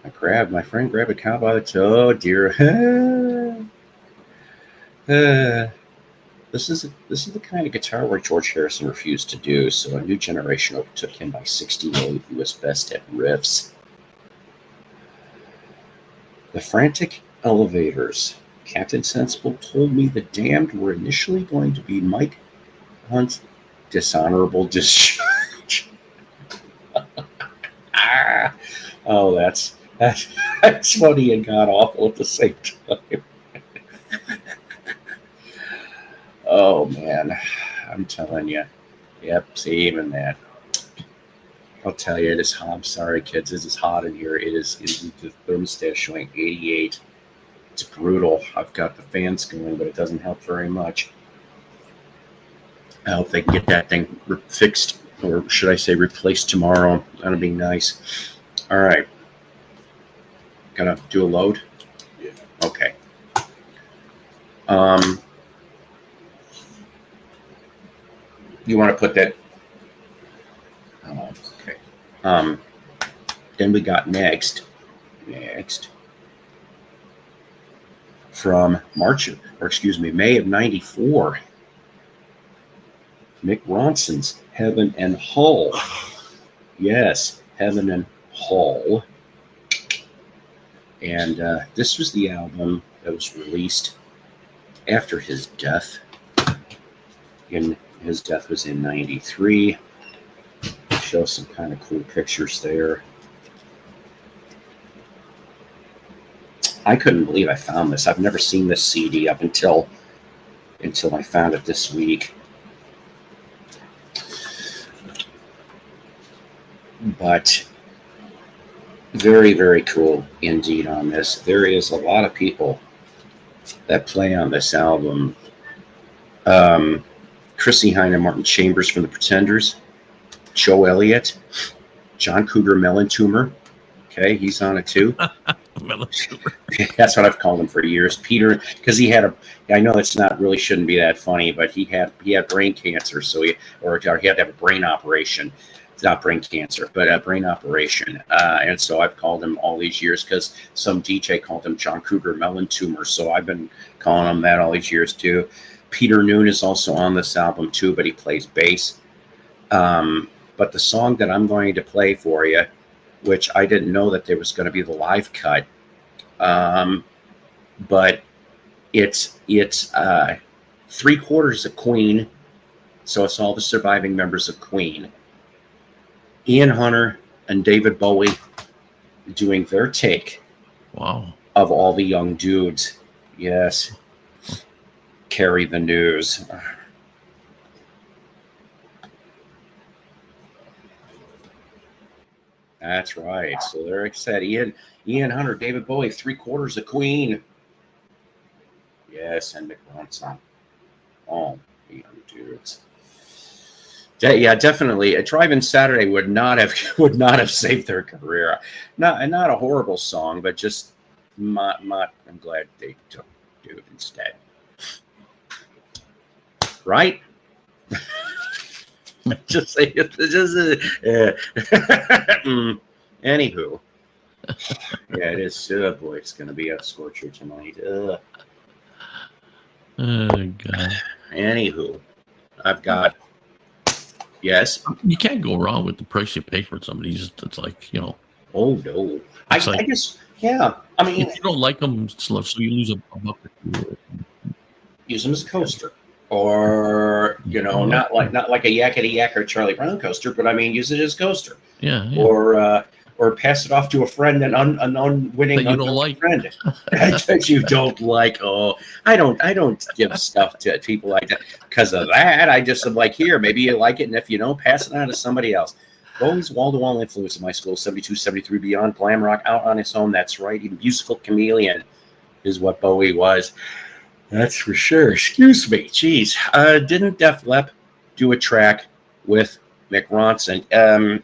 Speaker 1: My friend grabbed a cow by the toe. Oh dear. This is the kind of guitar work George Harrison refused to do, so a new generation overtook him by 68. He was best at riffs. The Frantic Elevators. Captain Sensible told me the Damned were initially going to be Mike Hunt's dishonorable discharge. Oh, that's funny and god awful at the same time. Oh man, I'm telling you. Yep, see, even that. I'll tell you, it is hot. I'm sorry, kids. This is hot in here. It is the thermostat showing 88. It's brutal. I've got the fans going, but it doesn't help very much. I hope they can get that thing fixed, or should I say replaced tomorrow. That'll be nice. All right. Gonna do a load? Yeah. Okay. You want to put that? Oh, okay. Then we got next from May of '94. Mick Ronson's Heaven and Hull. Yes, Heaven and Hull. And this was the album that was released after his death. His death was in '93. Show some kind of cool pictures there. I couldn't believe I found this. I've never seen this CD up until I found it this week. But very, very cool indeed on this. There is a lot of people that play on this album. Chrissie Hynde and Martin Chambers from the Pretenders, Joe Elliott, John Cougar Mellencumber. Okay, he's on it too. That's what I've called him for years. Peter, because he had I know it's not really shouldn't be that funny, but he had brain cancer, so he had to have a brain operation. It's not brain cancer, but a brain operation. And so I've called him all these years because some DJ called him John Cougar Mellencumber, so I've been calling him that all these years too. Peter Noon is also on this album too, but he plays bass. But the song that I'm going to play for you, which I didn't know that there was going to be the live cut, but it's 3/4 of Queen, so it's all the surviving members of Queen. Ian Hunter and David Bowie doing their take of All the Young Dudes. Yes. Carry the news. That's right. So there I said Ian Hunter, David Bowie, 3/4 of Queen. Yes, and Mick Ronson. All the young dudes. Yeah, definitely. A Drive-In Saturday would not have saved their career. Not a horrible song, but just I'm glad they took Dude instead. Right? Just say it. Anywho, yeah, it is. Boy, it's going to be a scorcher tonight. Oh
Speaker 5: God.
Speaker 1: Anywho, I've got. Yes.
Speaker 5: You can't go wrong with the price you pay for somebody. It's like, you know.
Speaker 1: Oh no. I guess. Yeah. I mean,
Speaker 5: if you don't like them, so you lose a buck.
Speaker 1: Use them as a coaster. Or, you know, not like a yakety yak or Charlie Brown coaster, but I mean, use it as a coaster.
Speaker 5: Yeah.
Speaker 1: Or pass it off to a friend, an unwitting
Speaker 5: that you don't like.
Speaker 1: Friend that you don't like. Oh, I don't give stuff to people like that because of that. I just am like, here, maybe you like it, and if you don't, pass it on to somebody else. Bowie's wall-to-wall influence in my school, 72, 73, beyond glam rock, out on its own. That's right. Even musical chameleon is what Bowie was. That's for sure. Excuse me. Jeez. Didn't Def Lep do a track with Mick Ronson?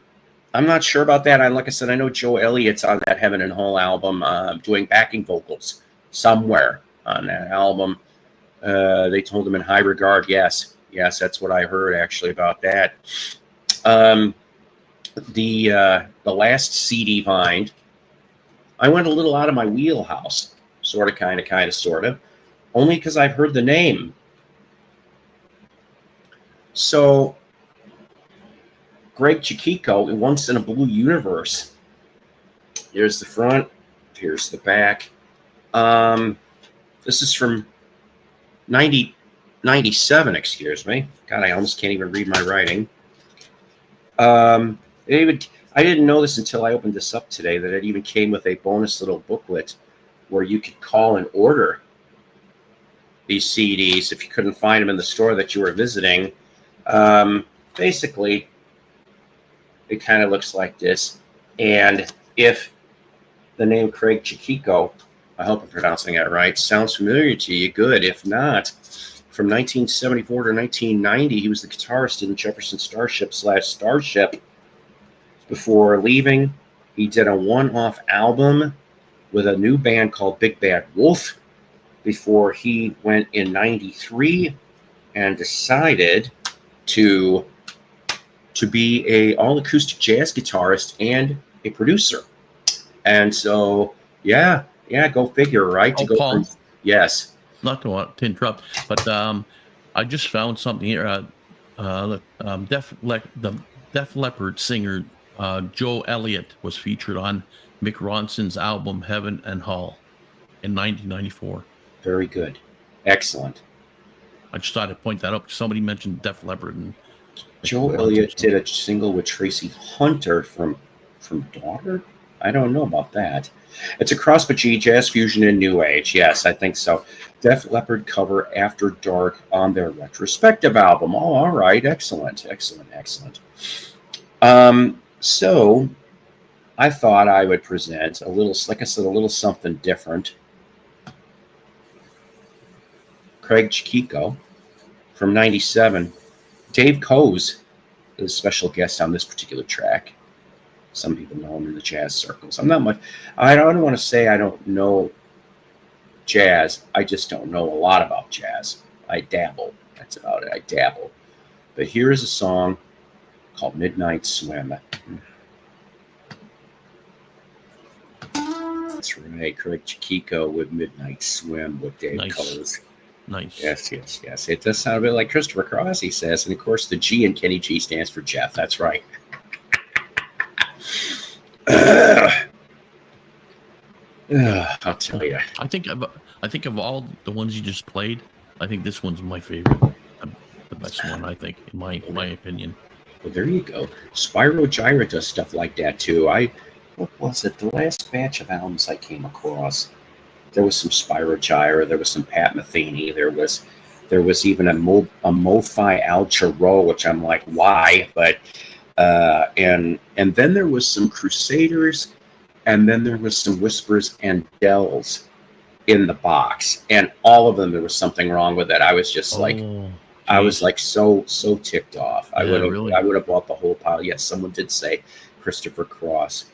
Speaker 1: I'm not sure about that. Like I said, I know Joe Elliott's on that Heaven and Hell album, doing backing vocals somewhere on that album. They told him in high regard. Yes, that's what I heard actually about that. The last CD Vine, I went a little out of my wheelhouse, sort of, only because I've heard the name. So, Greg Chiquito, Once in a Blue Universe. Here's the front. Here's the back. This is from 97, excuse me. God, I almost can't even read my writing. I didn't know this until I opened this up today, that it even came with a bonus little booklet where you could call and order these CDs if you couldn't find them in the store that you were visiting. Basically, it kind of looks like this. And if the name Craig Chiquito, I hope I'm pronouncing that right, sounds familiar to you, good. If not, from 1974 to 1990, he was the guitarist in Jefferson Starship. Before leaving, he did a one-off album with a new band called Big Bad Wolf before he went in 93 and decided to be a all-acoustic jazz guitarist and a producer. And so, yeah, go figure, right?
Speaker 5: Paul,
Speaker 1: yes.
Speaker 5: Not to interrupt, but I just found something here. The Def Leppard singer Joe Elliott was featured on Mick Ronson's album Heaven and Hell in 1994.
Speaker 1: Very good. Excellent.
Speaker 5: I just thought I'd point that up. Somebody mentioned Def Leppard. And
Speaker 1: Joe Elliott did a single with Tracy Hunter from Daughter? I don't know about that. It's a cross between jazz fusion and new age. Yes, I think so. Def Leppard cover After Dark on their retrospective album. Oh, all right. Excellent. So I thought I would present a little, like I said, a little something different. Craig Chiquito from 97. Dave Coase is a special guest on this particular track. Some people know him in the jazz circles. I don't want to say I don't know jazz. I just don't know a lot about jazz. I dabble. That's about it. I dabble. But here is a song called Midnight Swim. That's right. Craig Chiquito with Midnight Swim with Dave Coase.
Speaker 5: Nice.
Speaker 1: Yes. It does sound a bit like Christopher Cross, he says. And, of course, the G in Kenny G stands for Jeff. That's right. I'll tell you.
Speaker 5: I think of all the ones you just played, I think this one's my favorite. The best one, I think, in my opinion.
Speaker 1: Well, there you go. Spyro Gyra does stuff like that, too. What was it? The last batch of albums I came across, there was some Spyro Gyra, there was some Pat Metheny, there was even a Mo-Fi Al Jarreau, which I'm like, why? But and then there was some Crusaders, and then there was some Whispers and Dells in the box, and all of them there was something wrong with it. I was just I was like so ticked off. I would have bought the whole pile. Yes, someone did say Christopher Cross.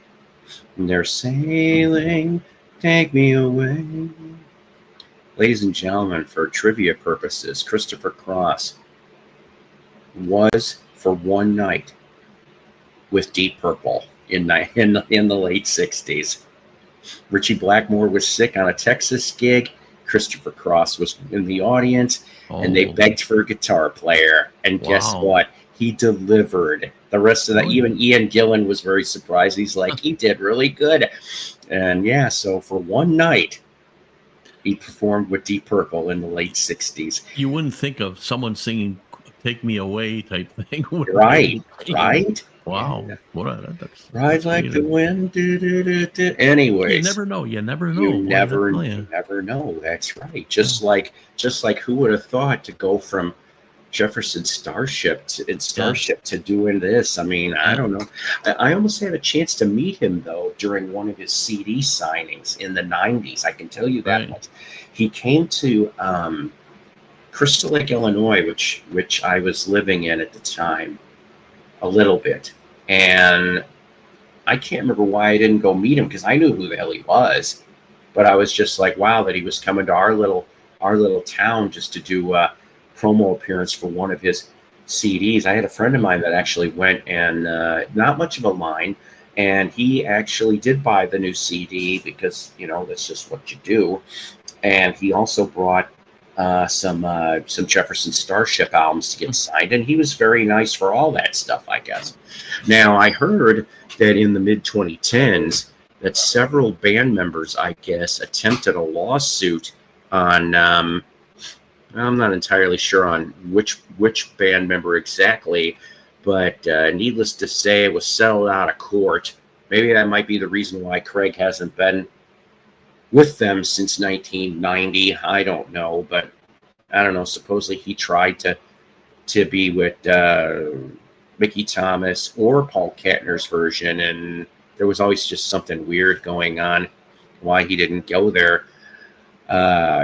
Speaker 1: And they're sailing, take me away. Ladies and gentlemen, for trivia purposes, Christopher Cross was for one night with Deep Purple in the late 60s. Richie Blackmore was sick on a Texas gig. Christopher Cross was in the audience, and they begged for a guitar player. And guess what? He delivered. The rest of that, even Ian Gillan was very surprised. He's like, he did really good. And yeah, so for one night, he performed with Deep Purple in the late 60s.
Speaker 5: You wouldn't think of someone singing "Take Me Away" type thing.
Speaker 1: Right.
Speaker 5: Wow.
Speaker 1: Yeah.
Speaker 5: That's
Speaker 1: Ride like the wind. Anyways.
Speaker 5: You never know. You never
Speaker 1: know. That's right. Just like who would have thought to go from Jefferson Starship to doing this. I mean, I don't know. I almost had a chance to meet him though during one of his CD signings in the '90s. I can tell you that much. He came to Crystal Lake, Illinois, which I was living in at the time, a little bit, and I can't remember why I didn't go meet him because I knew who the hell he was, but I was just like, wow, that he was coming to our little town just to do a promo appearance for one of his CDs. I had a friend of mine that actually went, and not much of a line, and he actually did buy the new CD because that's just what you do, and he also brought some Jefferson Starship albums to get signed, and he was very nice for all that stuff, I guess. Now, I heard that in the mid-2010s that several band members, I guess, attempted a lawsuit on, I'm not entirely sure on which band member exactly, but needless to say, it was settled out of court. Maybe that might be the reason why Craig hasn't been with them since 1990. I don't know, but I don't know. Supposedly he tried to be with Mickey Thomas or Paul Kettner's version, and there was always just something weird going on why he didn't go there.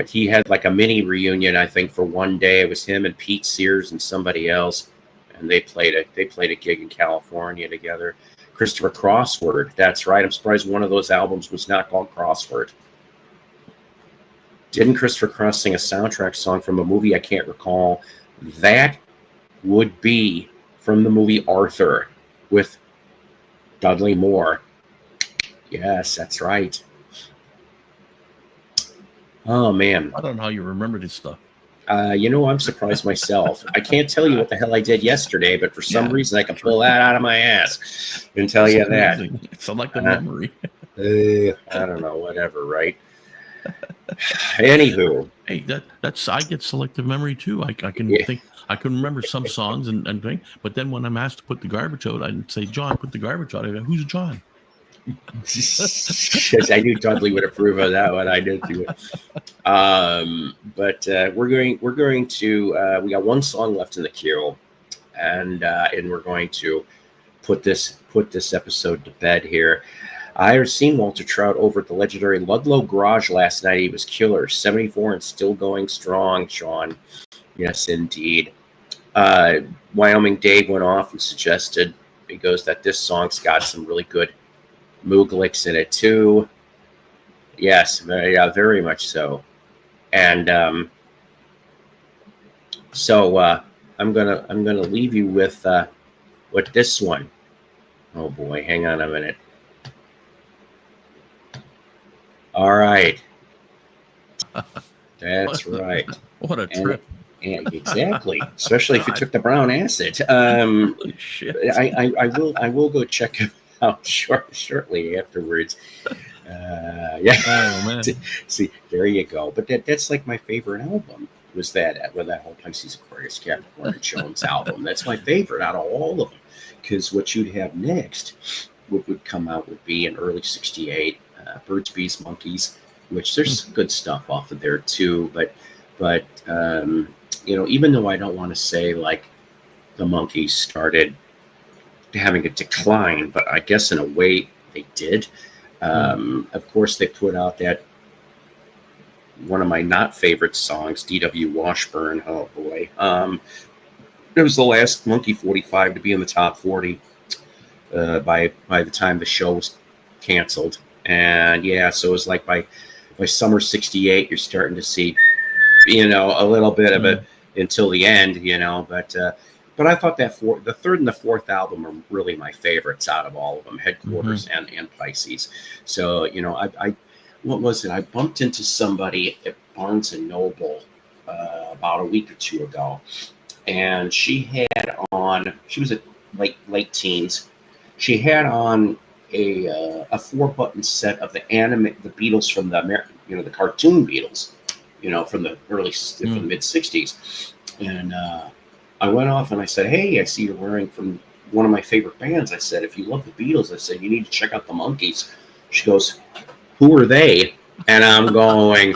Speaker 1: He had like a mini reunion, I think, for one day. It was him and Pete Sears and somebody else, and they played a gig in California together. Christopher Crossword, that's right. I'm surprised one of those albums was not called Crossword. Didn't Christopher Cross sing a soundtrack song from a movie? I can't recall. That would be from the movie Arthur with Dudley Moore. Yes, that's right. Oh, man.
Speaker 5: I don't know how you remember this stuff.
Speaker 1: I'm surprised myself. I can't tell you what the hell I did yesterday, but for some reason I can pull that out of my ass and tell you that.
Speaker 5: It's like a memory.
Speaker 1: I don't know, whatever, right? Anywho,
Speaker 5: hey, that's I get selective memory too. I can think I can remember some songs and think, but then when I'm asked to put the garbage out, I'd say, John, put the garbage out. I go, who's John?
Speaker 1: I knew Dudley would approve of that one. I did too. But we're going to we got one song left in the queue, and we're going to put this episode to bed here. I have seen Walter Trout over at the legendary Ludlow Garage last night. He was killer, 74 and still going strong, Sean. Yes, indeed. Wyoming Dave went off and suggested, he goes, that this song's got some really good Moog licks in it too. Yes, very much so. And so I'm gonna leave you with this one. Oh boy, hang on a minute. All right. That's right.
Speaker 5: What a trip.
Speaker 1: And exactly. Especially if you took the brown acid.
Speaker 5: Holy shit.
Speaker 1: I will go check it out shortly afterwards. Yeah.
Speaker 5: Oh, man.
Speaker 1: See, there you go. But that's like my favorite album. Was that whole Pisces Aquarius Capricorn Jones album. That's my favorite out of all of them. Because what you'd have next would come out would be in early '68. Birds, Bees, Monkeys, which there's some good stuff off of there too, but even though I don't want to say like the Monkeys started having a decline, but I guess in a way they did. Of course, they put out that one of my not favorite songs, D.W. Washburn. Oh boy, it was the last Monkey 45 to be in the top 40 by the time the show was canceled. And yeah, so it was like by summer '68, you're starting to see, a little bit of it until the end, But I thought that the third and the fourth album are really my favorites out of all of them, Headquarters and Pisces. So I what was it? I bumped into somebody at Barnes and Noble about a week or two ago, and she was at late teens. She had on a 4-button set of the Beatles from the cartoon Beatles, from the from the mid '60s, and I went off and I said, "Hey, I see you're wearing from one of my favorite bands." I said, "If you love the Beatles," I said, "you need to check out the Monkees." She goes, "Who are they?" And I'm going,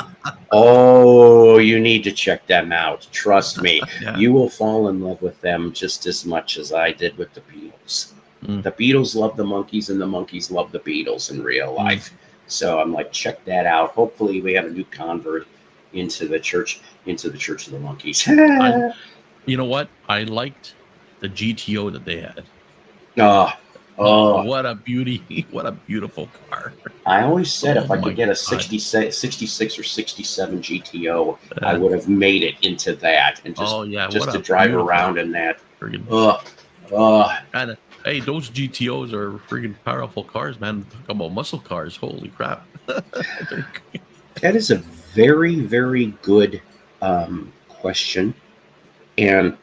Speaker 1: oh, you need to check them out. Trust me,
Speaker 5: Yeah.
Speaker 1: you will fall in love with them just as much as I did with the Beatles.
Speaker 5: Mm.
Speaker 1: The Beatles love the Monkees, and the Monkees love the Beatles in real life. So I'm like, check that out. Hopefully, we have a new convert into the church of the Monkees.
Speaker 5: You know what? I liked the GTO that they had.
Speaker 1: oh,
Speaker 5: Oh,
Speaker 1: oh.
Speaker 5: what a beauty! What a beautiful car.
Speaker 1: I always said if
Speaker 5: Oh
Speaker 1: I
Speaker 5: my
Speaker 1: could get a
Speaker 5: God.
Speaker 1: 66 or 67 GTO, I
Speaker 5: Uh,
Speaker 1: would have made it into that and
Speaker 5: oh yeah,
Speaker 1: just
Speaker 5: what
Speaker 1: to
Speaker 5: a
Speaker 1: drive
Speaker 5: beautiful
Speaker 1: around in that.
Speaker 5: friggin'
Speaker 1: Ugh, ugh.
Speaker 5: and hey, those GTOs are friggin' powerful cars, man. Talk about muscle cars. Holy crap!
Speaker 1: That is a very, very good question. And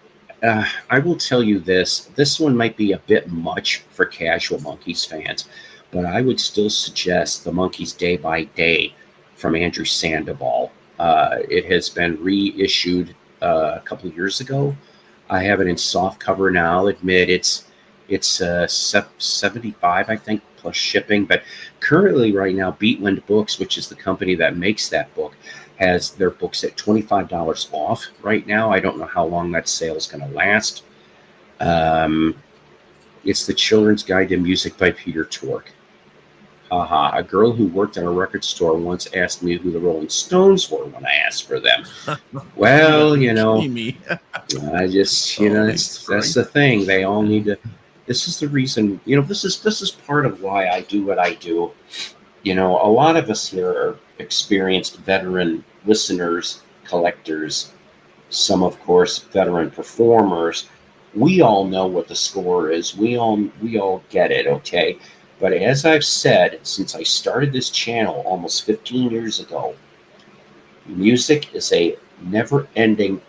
Speaker 1: I will tell you this: this one might be a bit much for casual Monkeys fans, but I would still suggest the Monkeys Day by Day from Andrew Sandoval. It has been reissued a couple of years ago. I have it in soft cover now. I'll admit it's 75, I think, plus shipping. But currently, right now, Beatland Books, which is the company that makes that book, has their books at $25 off right now. I don't know how long that sale is going to last. Um, it's the Children's Guide to Music by Peter Tork. Haha. A girl who worked in a record store once asked me who the Rolling Stones were when I asked for them. Well,
Speaker 5: You gotta be kidding me.
Speaker 1: I just,
Speaker 5: Holy
Speaker 1: that's
Speaker 5: Christ.
Speaker 1: the thing. They all need to. This is the reason. This is part of why I do what I do. A lot of us here are experienced veteran listeners, collectors, some, of course, veteran performers. We all know what the score is. We all get it, okay? But as I've said, since I started this channel almost 15 years ago, music is a never-ending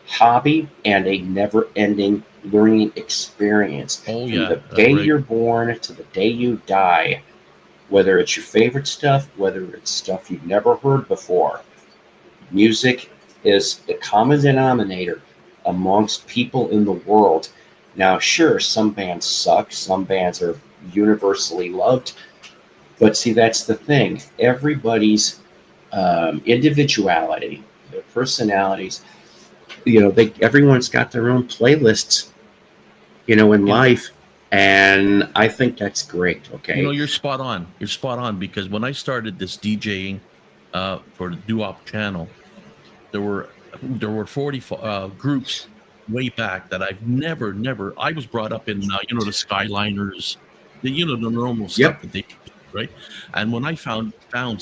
Speaker 1: hobby and a never-ending learning experience.
Speaker 5: Oh
Speaker 1: From
Speaker 5: yeah,
Speaker 1: the
Speaker 5: that's
Speaker 1: day
Speaker 5: right.
Speaker 1: you're born to the day you die, whether it's your favorite stuff, whether it's stuff you've never heard before. Music is the common denominator amongst people in the world. Now, sure, some bands suck, some bands are universally loved, but see, that's the thing. Everybody's individuality, their personalities, everyone's got their own playlists, in
Speaker 5: You know,
Speaker 1: life, and I think that's great. Okay.
Speaker 5: you're spot on. You're spot on because when I started this DJing for the Doo-Wop channel, there were 40 groups way back that I've never. I was brought up in the Skyliners, the normal stuff
Speaker 1: Yep.
Speaker 5: that they do, right. And when I found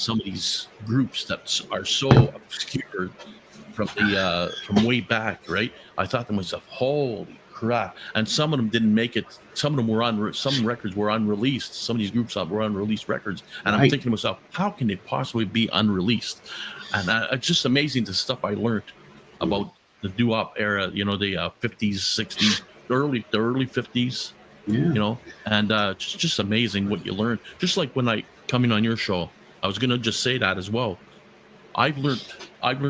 Speaker 5: some of these groups that are so obscure from way back, right, I thought to myself, holy crap. And some of them didn't make it. Some of them were some records were unreleased. Some of these groups were unreleased records, and I'm
Speaker 1: Right.
Speaker 5: thinking to myself, how can they possibly be unreleased? And it's just amazing the stuff I learned about the doo-wop era. The 50s, 60s, the early 50s.
Speaker 1: Yeah.
Speaker 5: And just amazing what you learn. Just like when I coming on your show, I was gonna just say that as well. I've learned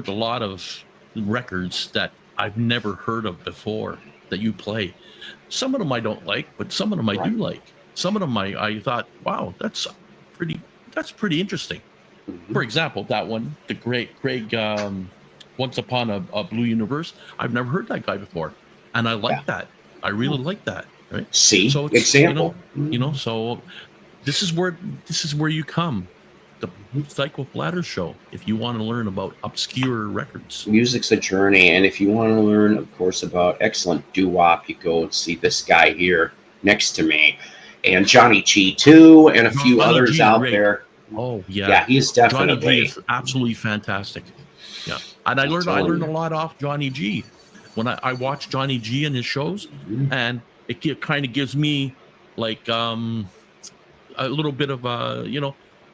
Speaker 5: a lot of records that I've never heard of before that you play. Some of them I don't like, but some of them I do
Speaker 1: Right.
Speaker 5: like. Some of them I thought, wow, pretty interesting.
Speaker 1: Mhm.
Speaker 5: For example, that one, the great Greg, Once Upon a Blue Universe. I've never heard that guy before, and I like
Speaker 1: Yeah.
Speaker 5: that. I really like that. Right.
Speaker 1: See,
Speaker 5: So it's
Speaker 1: example.
Speaker 5: so this is where you come. The Psycho Bladder Show. If you want to learn about obscure records.
Speaker 1: Music's a journey, and if you want to learn, of course, about excellent doo-wop, you go and see this guy here next to me, and Johnny G too, and a few
Speaker 5: Johnny
Speaker 1: others
Speaker 5: G is
Speaker 1: out
Speaker 5: great.
Speaker 1: there.
Speaker 5: Oh yeah.
Speaker 1: Yeah, he's
Speaker 5: Johnny G
Speaker 1: definitely.
Speaker 5: is absolutely fantastic. Yeah. And I
Speaker 1: I'm
Speaker 5: learned
Speaker 1: telling
Speaker 5: a
Speaker 1: you.
Speaker 5: lot off Johnny G. When I watch Johnny G and his shows,
Speaker 1: Mhm.
Speaker 5: and it kind of gives me like a little bit of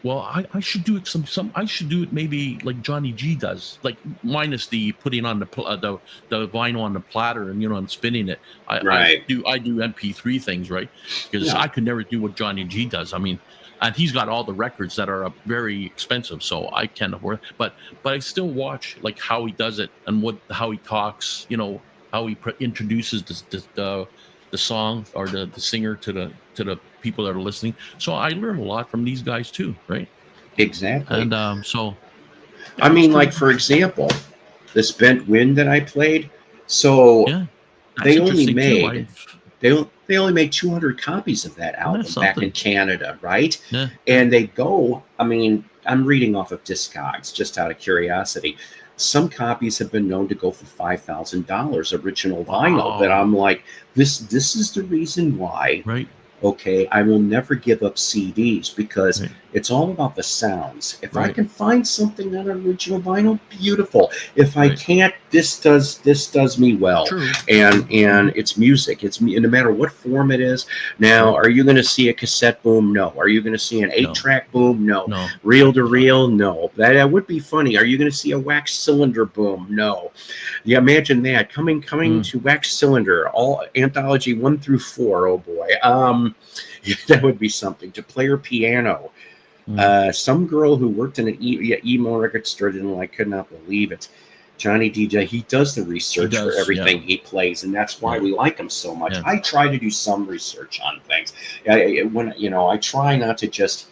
Speaker 5: well, I should do it I should do it maybe like Johnny G does, like minus the putting on the vinyl on the platter and and spinning it.
Speaker 1: Right.
Speaker 5: I do MP3 things, right, because
Speaker 1: Yeah.
Speaker 5: I could never do what Johnny G does. I mean, and he's got all the records that are very expensive, so I can't afford. But I still watch like how he does it and how he talks. How he introduces the song or the singer to the people that are listening. So I learn a lot from these guys too, right?
Speaker 1: exactly.
Speaker 5: And so
Speaker 1: I mean, like for example, this bent wind that I played. So
Speaker 5: yeah, that's
Speaker 1: they only
Speaker 5: interesting too.
Speaker 1: made they only made 200 copies of that
Speaker 5: Isn't that
Speaker 1: album back in
Speaker 5: something?
Speaker 1: Canada, right?
Speaker 5: Yeah,
Speaker 1: And they go. I mean, I'm reading off of Discogs just out of curiosity. Some copies have been known to go for $5,000 original vinyl, but
Speaker 5: wow,
Speaker 1: I'm like, this is the reason why.
Speaker 5: right,
Speaker 1: Okay, I will never give up CDs because
Speaker 5: right,
Speaker 1: it's all about the sounds. If I
Speaker 5: right,
Speaker 1: can find something on original vinyl, beautiful. If I
Speaker 5: right.
Speaker 1: can't, this does me well.
Speaker 5: True.
Speaker 1: And
Speaker 5: Mhm.
Speaker 1: it's music. It's no matter what form it is. Now,
Speaker 5: Right.
Speaker 1: are you going to see a cassette boom? No. Are you going to see an
Speaker 5: No,
Speaker 1: 8-track boom? No.
Speaker 5: no,
Speaker 1: Reel to
Speaker 5: absolutely not.
Speaker 1: reel? No. That would be funny. Are you going to see a wax cylinder boom? No. Yeah, imagine that coming
Speaker 5: Mm,
Speaker 1: to wax cylinder, all anthology 1 through 4. Oh boy. Yeah, that would be something to play her piano.
Speaker 5: mm.
Speaker 1: Some girl who worked in an emo record store didn't like, could not believe it. Johnny DJ, he does the
Speaker 5: He
Speaker 1: research for
Speaker 5: does. Yeah,
Speaker 1: everything he plays, and that's why
Speaker 5: yeah,
Speaker 1: we like him so much.
Speaker 5: yeah.
Speaker 1: I try to do some research on things. When I try not to just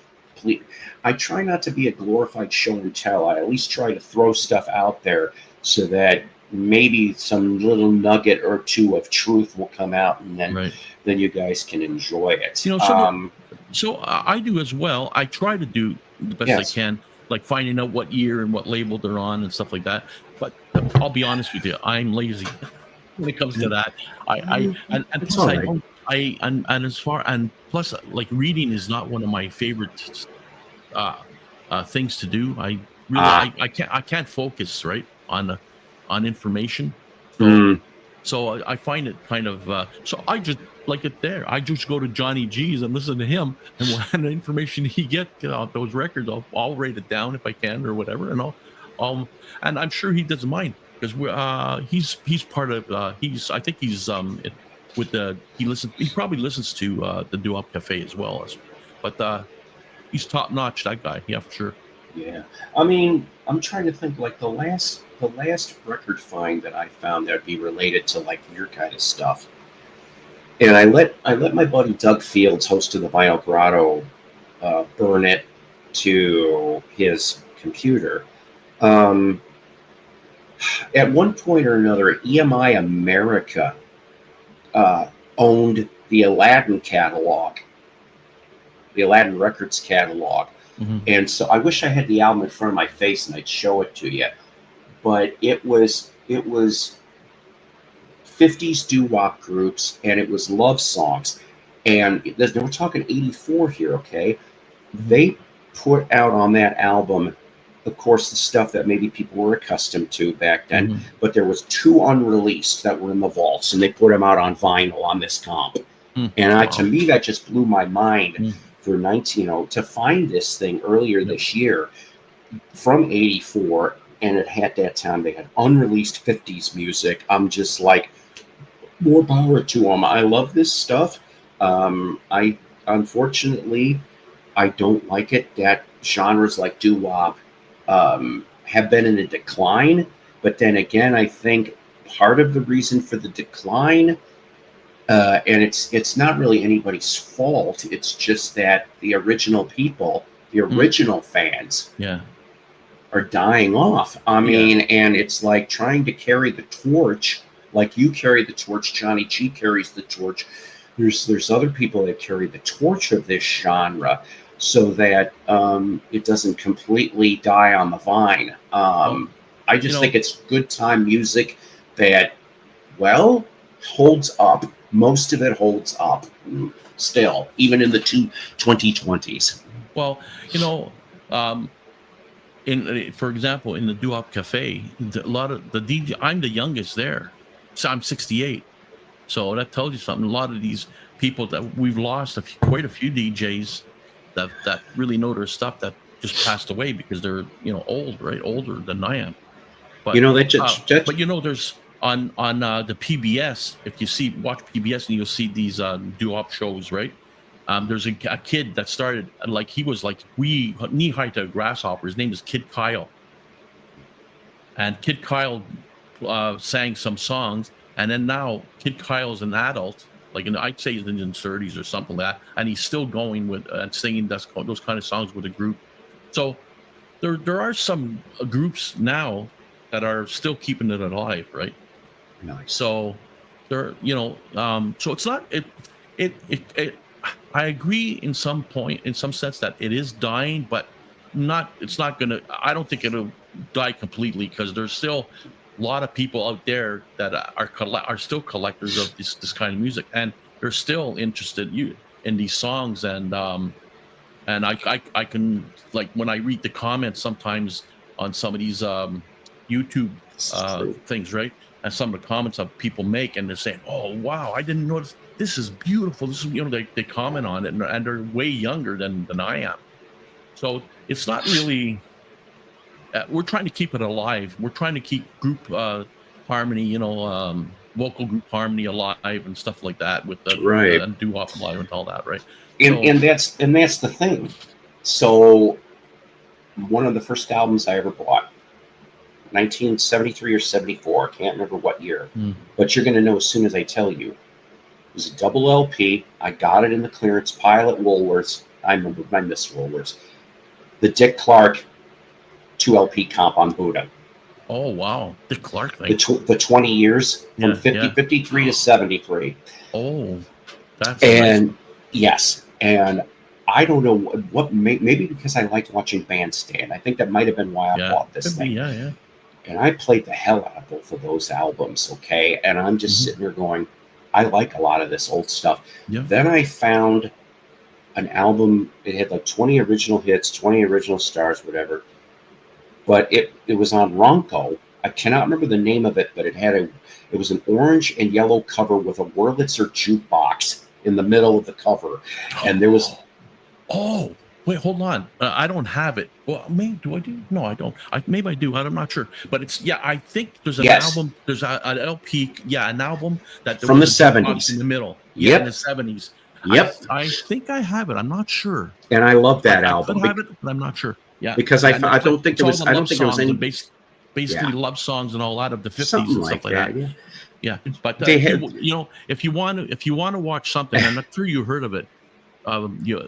Speaker 1: I try not to be a glorified show and tell. I at least try to throw stuff out there so that maybe some little nugget or two of truth will come out, and
Speaker 5: Right.
Speaker 1: then you guys can enjoy it.
Speaker 5: You know, so I do as well. I try to do the best I
Speaker 1: Yes.
Speaker 5: can, like finding out what year and what label they're on and stuff like that. But I'll be honest with you, I'm lazy when it comes to that. And
Speaker 1: It's
Speaker 5: plus
Speaker 1: all
Speaker 5: I
Speaker 1: right.
Speaker 5: don't and as far and plus like reading is not one of my favorite uh, things to do. I really
Speaker 1: Ah,
Speaker 5: I can't focus right on information. So
Speaker 1: mm,
Speaker 5: I find it kind of so I just like it there. I just go to Johnny G's and listen to him, and what the information he get those records, I'll write it down if I can or whatever, and and I'm sure he doesn't mind because he's part of he's I think he's with the he probably listens to the Do Up Cafe as well as, but he's top notch, that guy, yeah, for sure.
Speaker 1: yeah. I mean, I'm trying to think like the last record find that I found that'd be related to like your kind of stuff. And I let my buddy Doug Fields, host of the Vinyl Grotto, burn it to his computer. Um, at one point or another, EMI America uh, owned the Aladdin catalog, the Aladdin Records catalog.
Speaker 5: Hmm.
Speaker 1: And so I wish I had the album in front of my face and I'd show it to you. But it was 50s doo-wop groups and it was love songs. And we're talking 84 here, okay?
Speaker 5: Hmm.
Speaker 1: They put out on that album, of course, the stuff that maybe people were accustomed to back then,
Speaker 5: Hmm.
Speaker 1: but there was 2 unreleased that were in the vaults, and they put them out on vinyl on this comp. And to
Speaker 5: Wow.
Speaker 1: me, that just blew my mind
Speaker 5: Mm.
Speaker 1: for 19, to find this thing earlier
Speaker 5: Yep.
Speaker 1: this year from 84, and it had that time, they had unreleased 50s music. I'm just like, more power to them. I love this stuff. I unfortunately I don't like it that genres like doo-wop have been in a decline. But then again, I think part of the reason for the decline, and it's not really anybody's fault. It's just that the original people, the
Speaker 5: Mm.
Speaker 1: original fans,
Speaker 5: Yeah.
Speaker 1: are dying off. I
Speaker 5: Yeah.
Speaker 1: mean, and it's like trying to carry the torch, like you carry the torch, Johnny G carries the torch. There's other people that carry the torch of this genre, so that it doesn't completely die on the vine.
Speaker 5: Well,
Speaker 1: I
Speaker 5: you
Speaker 1: just
Speaker 5: know,
Speaker 1: think it's good time music that, well, holds up. Most of it holds up still, even in the 2020s.
Speaker 5: well, you know, um, for example, in the Duop Cafe, a lot of the DJ, I'm the youngest there, so I'm 68. So that tells you something. A lot of these people that we've lost, quite a few DJs that really know their stuff that just passed away because they're old, right, older than I am.
Speaker 1: You
Speaker 5: But
Speaker 1: know that just
Speaker 5: there's on the PBS. If you watch PBS and you'll see these Duop shows, right? There's a kid that started like he was like knee high to a grasshopper. His name is Kid Kyle, and Kid Kyle sang some songs, and then now Kid Kyle's an adult, like I'd say he's in his 30s or something like that, and he's still going with and singing those kind of songs with a group. So there are some groups now that are still keeping it alive, right?
Speaker 1: Nice.
Speaker 5: So there, so it's not it. I agree in some sense that it is dying, but it's not gonna. I don't think it'll die completely because there's still a lot of people out there that are still collectors of this kind of music, and they're still interested in these songs, and I can, like, when I read the comments sometimes on some of these YouTube things, right? And some of the comments that people make, and they're saying, "Oh wow, I didn't notice. This is beautiful. This is," they comment on it, and they're way younger than I am. So it's not really. We're trying to keep it alive. We're trying to keep group harmony, vocal group harmony alive and stuff like that with the
Speaker 1: Right.
Speaker 5: and doo-wop alive and all that, right?
Speaker 1: And that's the thing. So one of the first albums I ever bought, 1973 or 74, I can't remember what year, but you're going to know as soon as I tell you. It was a double LP. I got it in the clearance pile at Woolworths. I remember, I miss Woolworths. The Dick Clark 2 LP comp on Buddha.
Speaker 5: Oh wow, Dick Clark thing.
Speaker 1: The 20 years from 53 to 73.
Speaker 5: Oh, that's
Speaker 1: and
Speaker 5: nice.
Speaker 1: Yes, and I don't know what maybe because I liked watching Bandstand. I think that might have been why I bought this thing.
Speaker 5: Yeah.
Speaker 1: And I played the hell out of both of those albums, okay? And I'm just sitting there going, I like a lot of this old stuff.
Speaker 5: Yeah.
Speaker 1: Then I found an album, it had like 20 original hits, 20 original stars, whatever. But it was on Ronco. I cannot remember the name of it, but it was an orange and yellow cover with a Wurlitzer jukebox in the middle of the cover. And there was...
Speaker 5: Oh, wait, hold on. I don't have it. Well, maybe do I do? No, I don't. Maybe I do. I'm not sure. But it's I think there's an album. There's an LP. Yeah, an album that
Speaker 1: from the 70s
Speaker 5: in the middle.
Speaker 1: Yeah,
Speaker 5: in the 70s.
Speaker 1: Yep.
Speaker 5: I think I have it. I'm not sure.
Speaker 1: And I love that album.
Speaker 5: I have it, but I'm not sure. Yeah,
Speaker 1: because I don't think there was any
Speaker 5: basically love songs and all that of the 50s
Speaker 1: something
Speaker 5: and stuff like that. Yeah, but
Speaker 1: they had,
Speaker 5: if you want to watch something, I'm not sure you heard of it.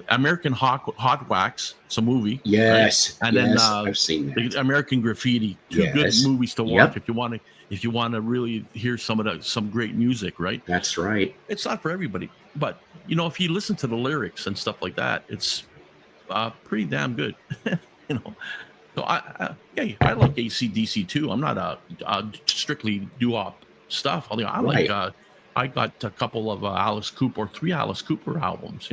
Speaker 5: American Hot Wax, it's a movie.
Speaker 1: Yes,
Speaker 5: right? And then
Speaker 1: I've seen that.
Speaker 5: American Graffiti, two good movies to watch if you want to really hear some great music, right?
Speaker 1: That's right.
Speaker 5: It's not for everybody, but if you listen to the lyrics and stuff like that, it's pretty damn good. So I like AC/DC too. I'm not a strictly doo-wop stuff. I like I got a couple of Alice Cooper, 3 Alice Cooper albums.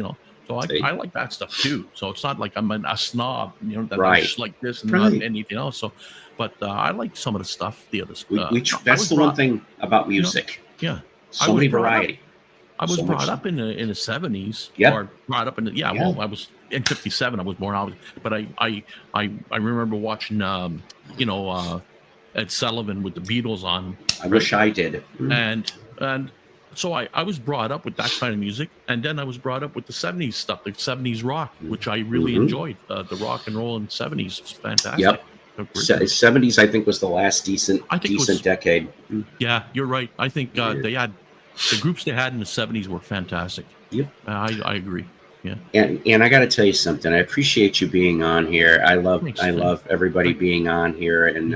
Speaker 5: So I like that stuff too. So it's not like I'm a snob, that I just like this and not anything else. So, but I like some of the stuff. The other stuff.
Speaker 1: That's the one thing about music. So many variety.
Speaker 5: I was brought up in the 70s.
Speaker 1: Yeah.
Speaker 5: Or brought up in the Well, I was in 57. I was born. But I remember watching Ed Sullivan with the Beatles on.
Speaker 1: I wish I did.
Speaker 5: And so I was brought up with that kind of music, and then I was brought up with the 70s stuff, the 70s rock, which I really enjoyed. The rock and roll in the 70s was fantastic.
Speaker 1: Yep. 70s, I think, was the last decent decade.
Speaker 5: Yeah, you're right. I think they had the groups they had in the 70s were fantastic.
Speaker 1: Yep.
Speaker 5: I agree. Yeah.
Speaker 1: And I got to tell you something. I appreciate you being on here. I love everybody being on here, and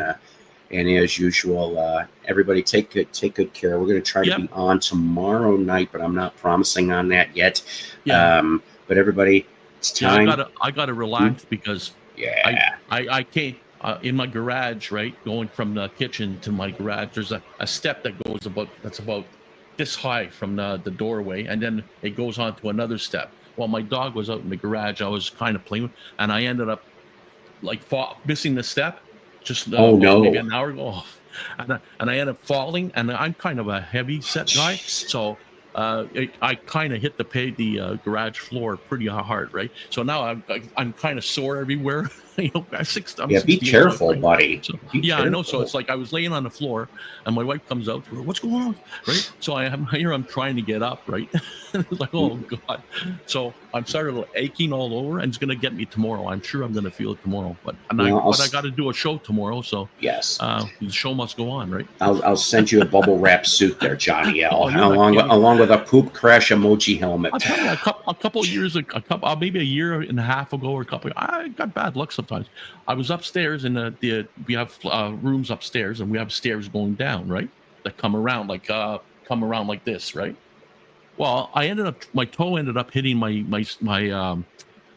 Speaker 1: as usual, everybody take good care. We're going to try to be on tomorrow night, but I'm not promising on that yet.
Speaker 5: Yeah.
Speaker 1: But everybody, it's time.
Speaker 5: I gotta relax because I can't. In my garage, right, going from the kitchen to my garage, there's a step that goes that's about this high from the doorway, and then it goes on to another step. While my dog was out in the garage, I was kind of playing, and I ended up missing the step. Just maybe an hour ago, and I ended up falling, and I'm kind of a heavy set guy, so I kind of hit the garage floor pretty hard, right? So now I'm kind of sore everywhere.
Speaker 1: Be careful, buddy.
Speaker 5: So, I know. So it's like I was laying on the floor, and my wife comes out. What's going on? Right? So I'm trying to get up, right? It's like, oh God. So I'm started aching all over, and it's gonna get me tomorrow. I'm sure I'm gonna feel it tomorrow. But I got to do a show tomorrow, so
Speaker 1: yes,
Speaker 5: the show must go on, right?
Speaker 1: I'll send you a bubble wrap suit there, Johnny L. along with a poop crash emoji helmet.
Speaker 5: I'll tell you, a couple years, maybe a year and a half ago, or I got bad luck sometimes. I was upstairs and we have rooms upstairs and we have stairs going down, right? That come around like this, right? Well, my toe ended up hitting my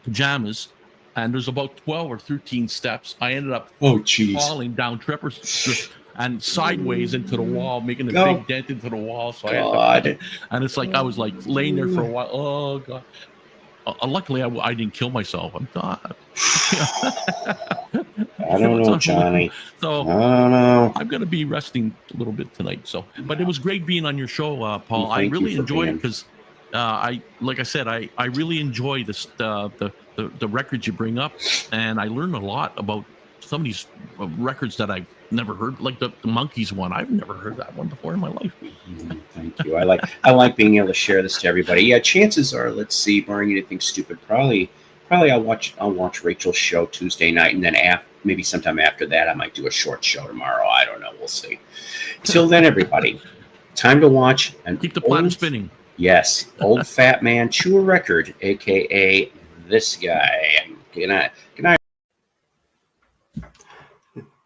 Speaker 5: pajamas, and there's about 12 or 13 steps. I ended up falling down trippers and sideways into the wall, making a big dent into the wall. So and it's like I was like laying there for a while. Oh God. Luckily, I didn't kill myself. I'm not.
Speaker 1: I don't know, Johnny.
Speaker 5: So
Speaker 1: I don't know.
Speaker 5: I'm going to be resting a little bit tonight. So, but it was great being on your show, Paul.
Speaker 1: Well,
Speaker 5: I really enjoyed it because, like I said, I really enjoy this the records you bring up, and I learned a lot about some of these records that I've never heard, like the Monkees one. I've never heard that one before in my life.
Speaker 1: Thank you. I like being able to share this to everybody. Yeah, chances are, let's see, barring anything stupid, probably I'll watch Rachel's show Tuesday night, and then maybe sometime after that, I might do a short show tomorrow. I don't know. We'll see. Till then, everybody, time to watch and
Speaker 5: keep the planet spinning.
Speaker 1: Yes, old fat man chew a record, aka this guy. Good night. Good night.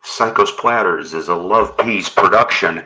Speaker 6: Psycho's Platters is a Love Peace production.